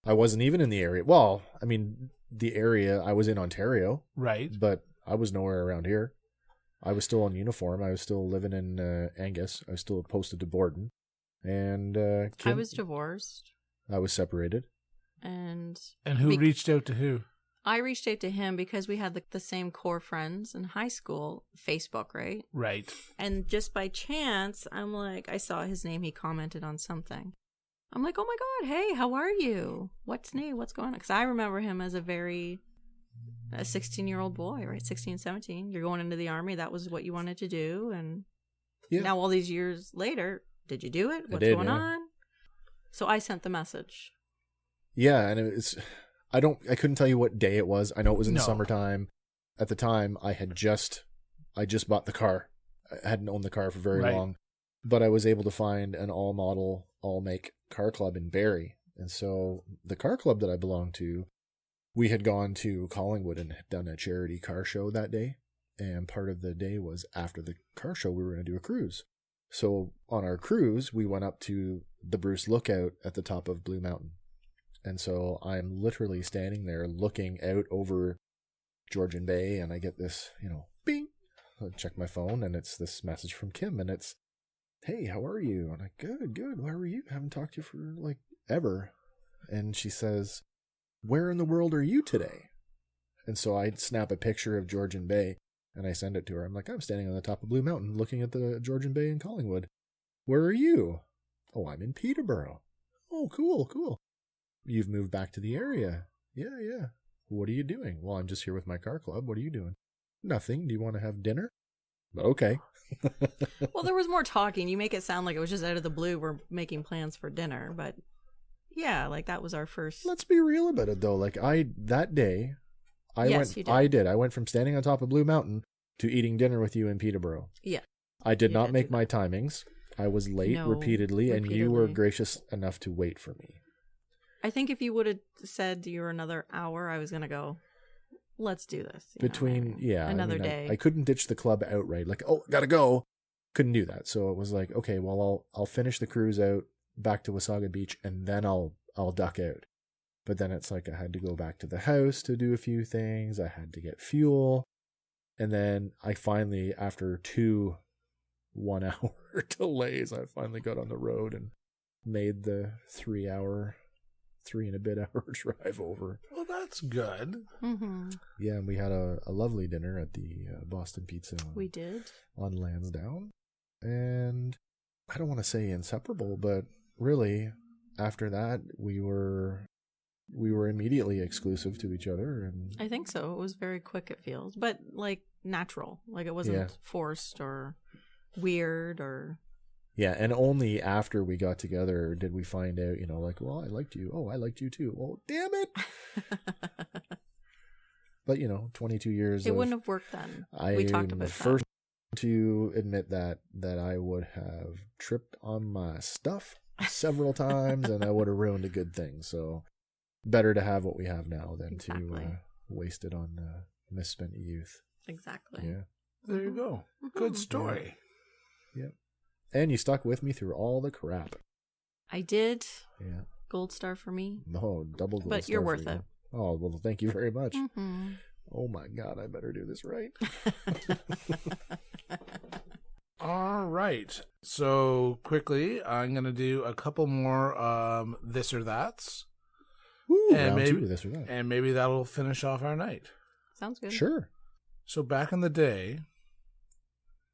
I wasn't even in the area. Well, I mean, the area, I was in Ontario. Right. But I was nowhere around here. I was still on uniform. I was still living in Angus. I was still posted to Borden. And I was divorced. I was separated. And who reached out to who? I reached out to him because we had the same core friends in high school, Facebook, right? Right. And just by chance, I'm like, I saw his name. He commented on something. I'm like, oh my God, hey, how are you? What's new? What's going on? Because I remember him as a 16-year-old boy, right? 16, 17. You're going into the Army. That was what you wanted to do. And now all these years later, did you do it? What's going on? So I sent the message. Yeah, and I couldn't tell you what day it was. I know it was in the summertime. At the time, I just bought the car. I hadn't owned the car for very long, but I was able to find an all-model, all-make car club in Barrie. And so the car club that I belonged to, we had gone to Collingwood and had done a charity car show that day. And part of the day was after the car show, we were going to do a cruise. So on our cruise, we went up to the Bruce Lookout at the top of Blue Mountain. And so I'm literally standing there looking out over Georgian Bay, and I get this, bing. I check my phone, and it's this message from Kim, and it's, hey, how are you? And I, good. How are you? I haven't talked to you for ever. And she says, where in the world are you today? And so I snap a picture of Georgian Bay, and I send it to her. I'm like, I'm standing on the top of Blue Mountain looking at the Georgian Bay in Collingwood. Where are you? Oh, I'm in Peterborough. Oh, cool. You've moved back to the area. Yeah. What are you doing? Well, I'm just here with my car club. What are you doing? Nothing. Do you want to have dinner? Okay. Well, there was more talking. You make it sound like it was just out of the blue. We're making plans for dinner, but yeah, that was our first. Let's be real about it, though. That day, I did. I went from standing on top of Blue Mountain to eating dinner with you in Peterborough. Yeah. I did not make my timings. I was late repeatedly, and you were gracious enough to wait for me. I think if you would have said you're another hour, I was going to go, let's do this. Another day. I couldn't ditch the club outright. Gotta go. Couldn't do that. So it was like, okay, well, I'll finish the cruise out back to Wasaga Beach, and then I'll duck out. But then it's like I had to go back to the house to do a few things. I had to get fuel. And then I finally, after 2 1-hour delays, I finally got on the road and made the 3 and a bit hour drive over. Well, that's good. Mm-hmm. Yeah, and we had a lovely dinner at the Boston Pizza. We did. On Lansdowne. And I don't want to say inseparable, but really, after that, we were immediately exclusive to each other. And I think so. It was very quick, it feels. But, natural. It wasn't forced or weird or... Yeah, and only after we got together did we find out, well, I liked you. Oh, I liked you too. Oh, damn it. But, 22 years It wouldn't have worked then. We talked about that. First to admit that I would have tripped on my stuff several times, and I would have ruined a good thing. So better to have what we have now than to waste it on misspent youth. Exactly. Yeah. There you go. Good story. Yeah. And you stuck with me through all the crap. I did. Yeah. Gold star for me. No, double gold but star. You're worth it. Oh, well, thank you very much. Mm-hmm. Oh my God, I better do this right. All right. So quickly, I'm going to do a couple more this or that's. Woo, and round 2, this or that. And maybe that'll finish off our night. Sounds good. Sure. So back in the day,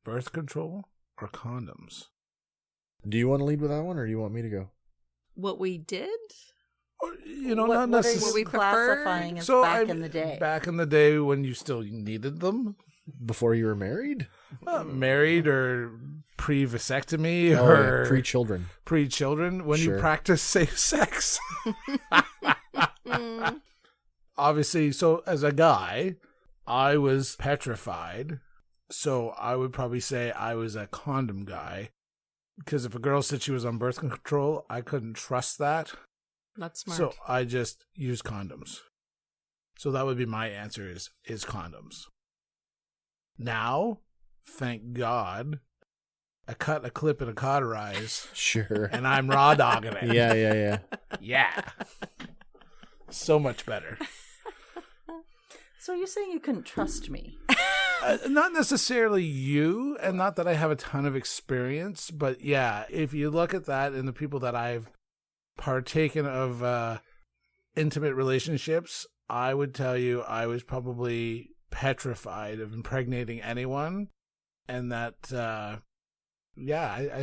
birth control or condoms? Do you want to lead with that one, or do you want me to go? What we did? Or, not necessarily. What are you classifying as in the day? Back in the day when you still needed them? Before you were married? Married or pre-vasectomy or pre-children. Pre-children, when you practice safe sex. Obviously, so as a guy, I was petrified. So I would probably say I was a condom guy. Because if a girl said she was on birth control, I couldn't trust that. That's smart. So I just use condoms. So that would be my answer is condoms. Now, thank God, I cut a clip and a cauterize. Sure. And I'm raw dogging it. Yeah. Yeah. So much better. So you're saying you couldn't trust me? Not necessarily you, and not that I have a ton of experience, but yeah, if you look at that and the people that I've partaken of intimate relationships, I would tell you I was probably petrified of impregnating anyone. And that, I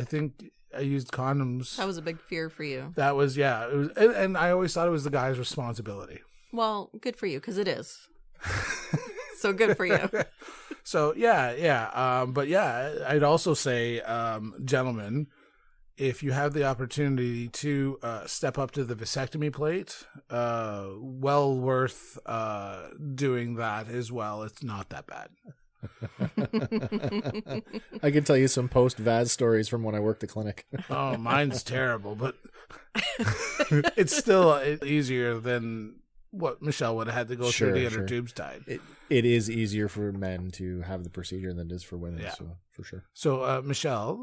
think I used condoms. That was a big fear for you. That was, yeah. It was, and I always thought it was the guy's responsibility. Well, good for you, because it is. So good for you. So, yeah. But yeah, I'd also say, gentlemen, if you have the opportunity to step up to the vasectomy plate, well worth doing that as well. It's not that bad. I can tell you some post-VAS stories from when I worked the clinic. Oh, mine's terrible, but it's still easier than what Michelle would have had to go through to get her tubes tied. It is easier for men to have the procedure than it is for women, so for sure. So, Michelle,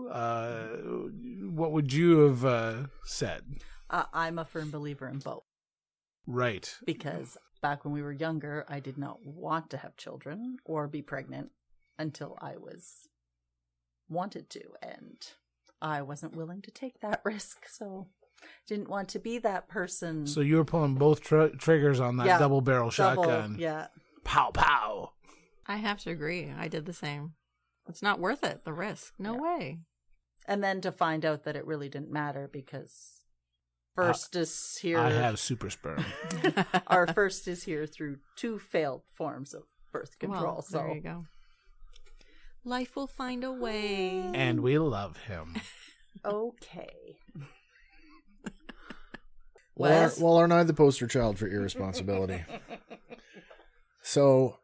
what would you have said? I'm a firm believer in both. Right. Because back when we were younger, I did not want to have children or be pregnant until I wanted to. And I wasn't willing to take that risk. So didn't want to be that person. So you were pulling both triggers on that double barrel shotgun. Yeah. Pow, pow. I have to agree. I did the same. It's not worth it, the risk. No way. And then to find out that it really didn't matter because first is here. I have super sperm. Our first is here through 2 failed forms of birth control. Well, so there you go. Life will find a way. And we love him. Okay. Well, aren't I the poster child for irresponsibility? So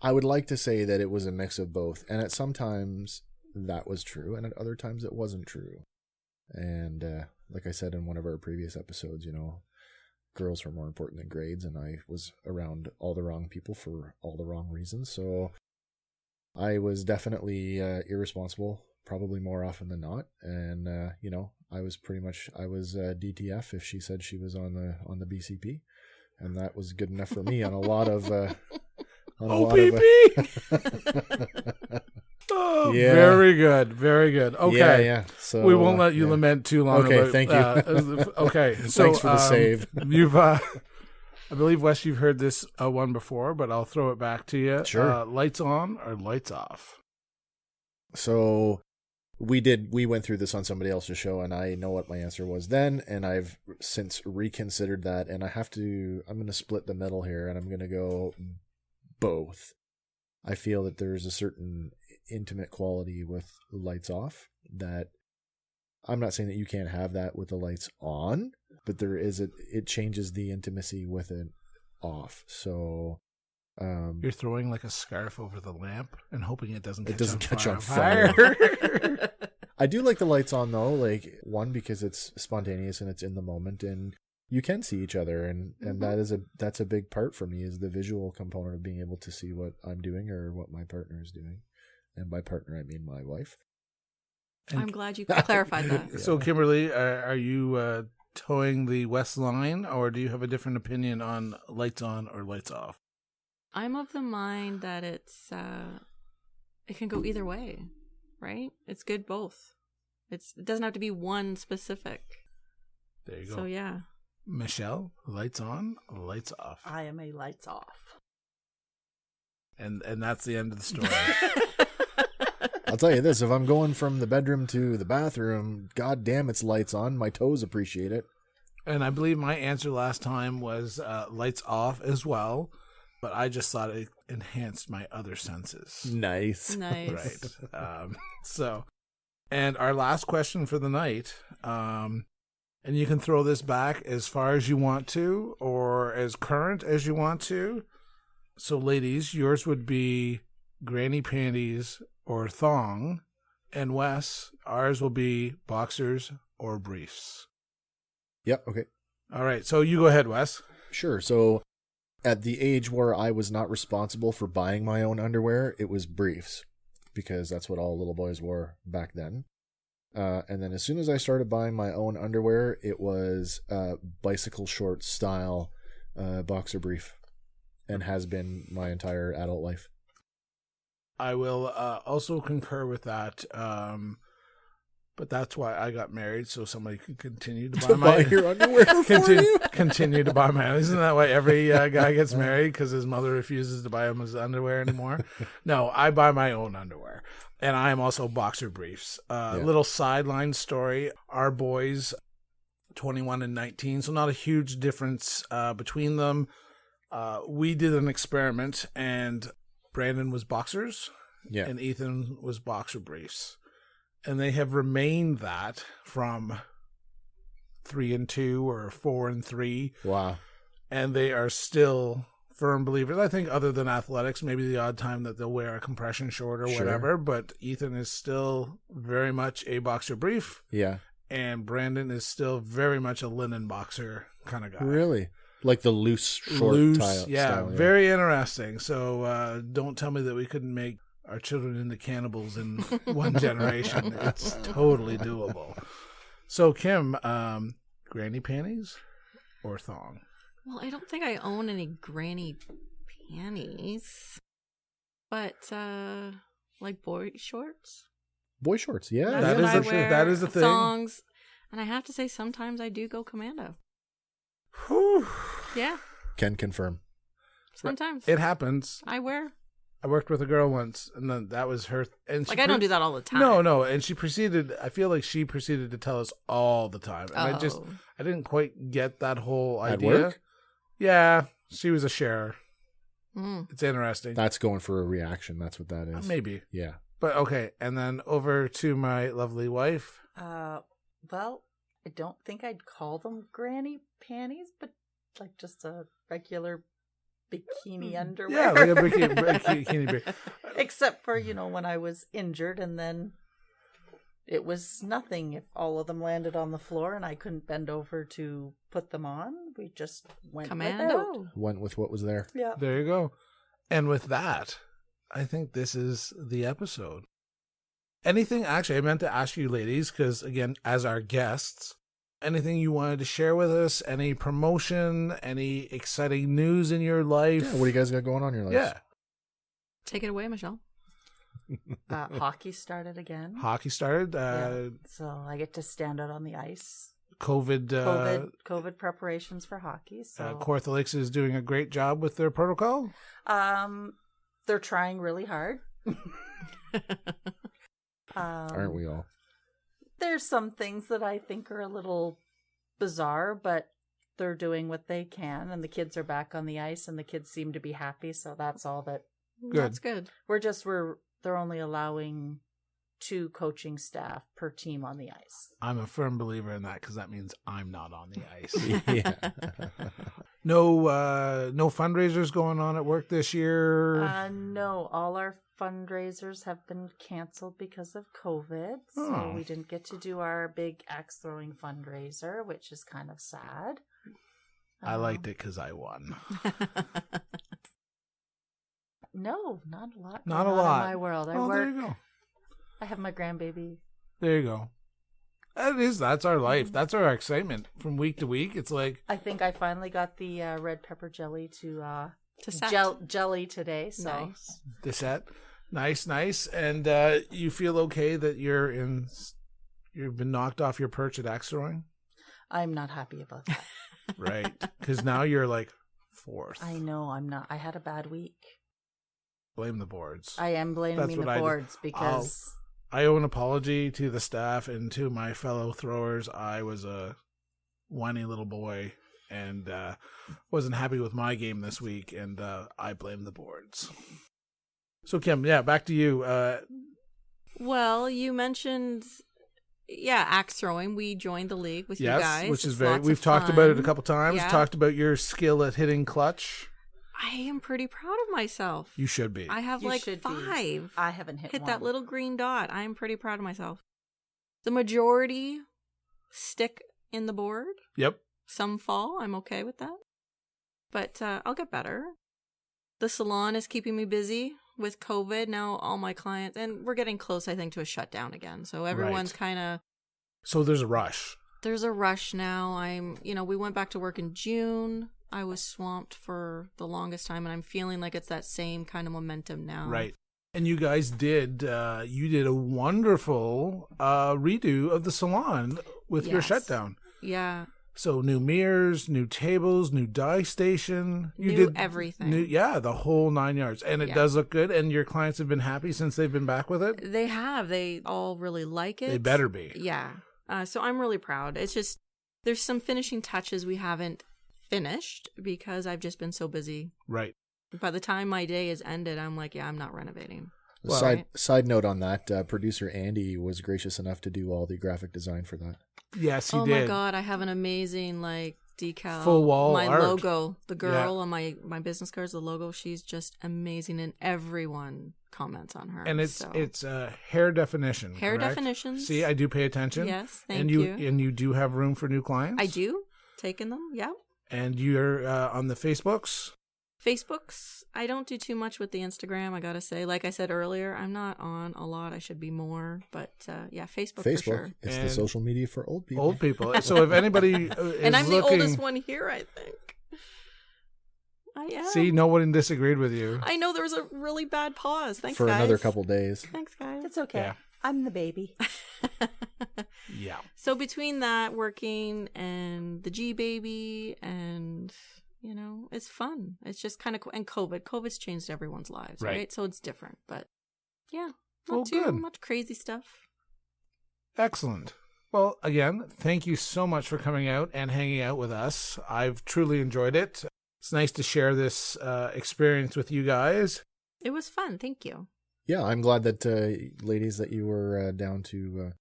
I would like to say that it was a mix of both. And at some times that was true. And at other times it wasn't true. And like I said in one of our previous episodes, girls were more important than grades. And I was around all the wrong people for all the wrong reasons. So I was definitely irresponsible, probably more often than not. And, I was DTF if she said she was on the BCP. And that was good enough for me on a lot of... OPP! Oh, yeah. Very good. Very good. Okay. Yeah. So we won't let you lament too long. Okay, thank you. Okay. So, thanks for the save. You've, I believe, Wes, you've heard this one before, but I'll throw it back to you. Sure. Lights on or lights off? So we went through this on somebody else's show, and I know what my answer was then, and I've since reconsidered that, and I'm going to split the middle here, and I'm going to go both. I feel that there's a certain intimate quality with lights off that I'm not saying that you can't have that with the lights on, but it changes the intimacy with it off. So you're throwing like a scarf over the lamp and hoping it doesn't catch on fire. fire. I do like the lights on though, like one, because it's spontaneous and it's in the moment and you can see each other, and that's a big part for me, is the visual component of being able to see what I'm doing or what my partner is doing. And by partner, I mean my wife. I'm glad you clarified that. So, Kimberly, are you towing the West line, or do you have a different opinion on lights on or lights off? I'm of the mind that it can go either way, right? It's good both. It doesn't have to be one specific. There you go. So, yeah. Michelle, lights on, lights off. I am a lights off. And that's the end of the story. I'll tell you this, if I'm going from the bedroom to the bathroom, god damn, it's lights on. My toes appreciate it. And I believe my answer last time was lights off as well, but I just thought it enhanced my other senses. Nice. Nice. Right. And our last question for the night, and you can throw this back as far as you want to or as current as you want to. So, ladies, yours would be granny panties or thong. And Wes, ours will be boxers or briefs. Yep, okay. All right, so you go ahead, Wes. Sure. So, at the age where I was not responsible for buying my own underwear, it was briefs, because that's what all little boys wore back then. And then as soon as I started buying my own underwear, it was bicycle short style boxer brief, and has been my entire adult life. I will also concur with that. But that's why I got married, so somebody could continue to buy your underwear for you. continue to buy my. Isn't that why every guy gets married? Because his mother refuses to buy him his underwear anymore. No, I buy my own underwear, and I am also boxer briefs. Little sideline story: our boys, 21 and 19, so not a huge difference between them. We did an experiment, and Brandon was boxers, and Ethan was boxer briefs. And they have remained that from 3 and 2 or 4 and 3. Wow. And they are still firm believers. I think other than athletics, maybe the odd time that they'll wear a compression short or whatever. But Ethan is still very much a boxer brief. Yeah. And Brandon is still very much a linen boxer kind of guy. Really? Like the loose, short style. Yeah, very interesting. So don't tell me that we couldn't make our children into cannibals in one generation. It's totally doable. So, Kim, granny panties or thong? Well, I don't think I own any granny panties, but like boy shorts. Boy shorts, yeah. That is the thing. Thongs, and I have to say, sometimes I do go commando. Whew. Yeah. Can confirm. Sometimes it happens. I worked with a girl once, and then that was her. And I don't do that all the time. No, and she proceeded. I feel like she proceeded to tell us all the time, and I didn't quite get that whole idea. At work? Yeah, she was a sharer. It's interesting. That's going for a reaction. That's what that is. Maybe. Yeah. But okay, and then over to my lovely wife. Well, I don't think I'd call them granny panties, but like just a regular bikini underwear. Yeah, like a bikini. Except for, when I was injured, and then it was nothing if all of them landed on the floor and I couldn't bend over to put them on. We just went commando. Went with what was there. Yeah. There you go. And with that, I think this is the episode. Anything, actually, I meant to ask you ladies, because again, as our guests, anything you wanted to share with us? Any promotion? Any exciting news in your life? Yeah, what do you guys got going on in your life? Yeah. Take it away, Michelle. Hockey started again. Hockey started. So I get to stand out on the ice. COVID preparations for hockey. So Corthalix is doing a great job with their protocol. They're trying really hard. Aren't we all? There's some things that I think are a little bizarre, but they're doing what they can, and the kids are back on the ice, and the kids seem to be happy, so that's all that. Good. That's good. They're only allowing 2 coaching staff per team on the ice. I'm a firm believer in that, because that means I'm not on the ice. Yeah. No fundraisers going on at work this year? No, all our fundraisers have been canceled because of COVID. So we didn't get to do our big axe throwing fundraiser, which is kind of sad. I liked it because I won. No, not a lot. Not a lot in my world. I work. There you go. I have my grandbaby. There you go. That's our life. That's our excitement from week to week. It's like, I think I finally got the red pepper jelly to set. jelly today. So Nice. the set. Nice. And you feel okay that you've been knocked off your perch at axe throwing? I'm not happy about that. Right. Because now you're like 4th. I know, I'm not. I had a bad week. Blame the boards. I am blaming the boards because I owe an apology to the staff and to my fellow throwers. I was a whiny little boy and wasn't happy with my game this week, and I blame the boards. So, Kim, back to you. Well, you mentioned, axe throwing. We joined the league with you guys. Yes, which is It's we've talked about it a couple times. Yeah. Talked about your skill at hitting clutch. I am pretty proud of myself. You should be. I have You like should be. 5. I haven't hit Hit one. that little green dot. I am pretty proud of myself. The majority stick in the board. Yep. Some fall. I'm okay with that. But I'll get better. The salon is keeping me busy with COVID. Now all my clients, and we're getting close, I think, to a shutdown again. So everyone's kind of... So there's a rush. There's a rush now. We went back to work in June. I was swamped for the longest time, and I'm feeling like it's that same kind of momentum now. Right. And you guys did a wonderful redo of the salon with your shutdown. Yeah. So new mirrors, new tables, new dye station. You New did everything. The whole 9 yards. And it does look good. And your clients have been happy since they've been back with it? They have. They all really like it. They better be. Yeah. So I'm really proud. It's just, there's some finishing touches we haven't finished because I've just been so busy. Right. By the time my day is ended, I'm like, I'm not renovating. Side note on that, producer Andy was gracious enough to do all the graphic design for that. Yes, he did. Oh my God, I have an amazing decal. Full wall my art. Logo, the girl on my business cards, the logo, she's just amazing, and everyone comments on her. And it's hair definition. Hair correct? definitions. See, I do pay attention. Yes, thank and you. And you do have room for new clients? I do. Taking them, yeah. And you're on the Facebooks? Facebooks, I don't do too much with the Instagram, I gotta say. Like I said earlier, I'm not on a lot. I should be more. But Facebook for sure. It's the social media for old people. Old people. So if anybody is and I'm looking... the oldest one here, I think. I am. See, no one disagreed with you. I know there was a really bad pause. Thanks, for guys. another couple days. Thanks, guys. It's okay. Yeah. I'm the baby. Yeah. So between that, working, and the G baby, and... it's fun. It's just kind of, and COVID's changed everyone's lives, right? So it's different, but yeah, not too much crazy stuff. Excellent. Well, again, thank you so much for coming out and hanging out with us. I've truly enjoyed it. It's nice to share this experience with you guys. It was fun. Thank you. Yeah, I'm glad that, ladies, that you were down to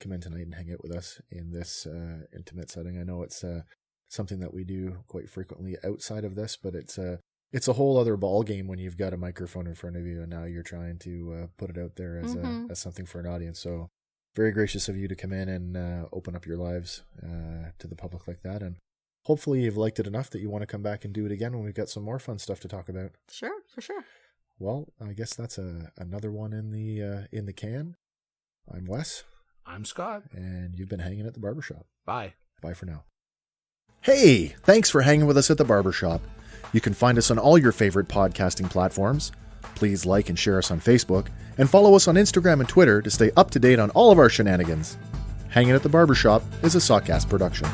come in tonight and hang out with us in this intimate setting. I know it's something that we do quite frequently outside of this, but it's a whole other ball game when you've got a microphone in front of you and now you're trying to put it out there as as something for an audience. So very gracious of you to come in and open up your lives to the public like that. And hopefully you've liked it enough that you want to come back and do it again when we've got some more fun stuff to talk about. Sure, for sure. Well, I guess that's another one in the can. I'm Wes. I'm Scott. And you've been hanging at the Barbershop. Bye. Bye for now. Hey, thanks for hanging with us at the Barbershop. You can find us on all your favorite podcasting platforms. Please like and share us on Facebook, and follow us on Instagram and Twitter to stay up to date on all of our shenanigans. Hanging at the Barbershop is a Sawcast production.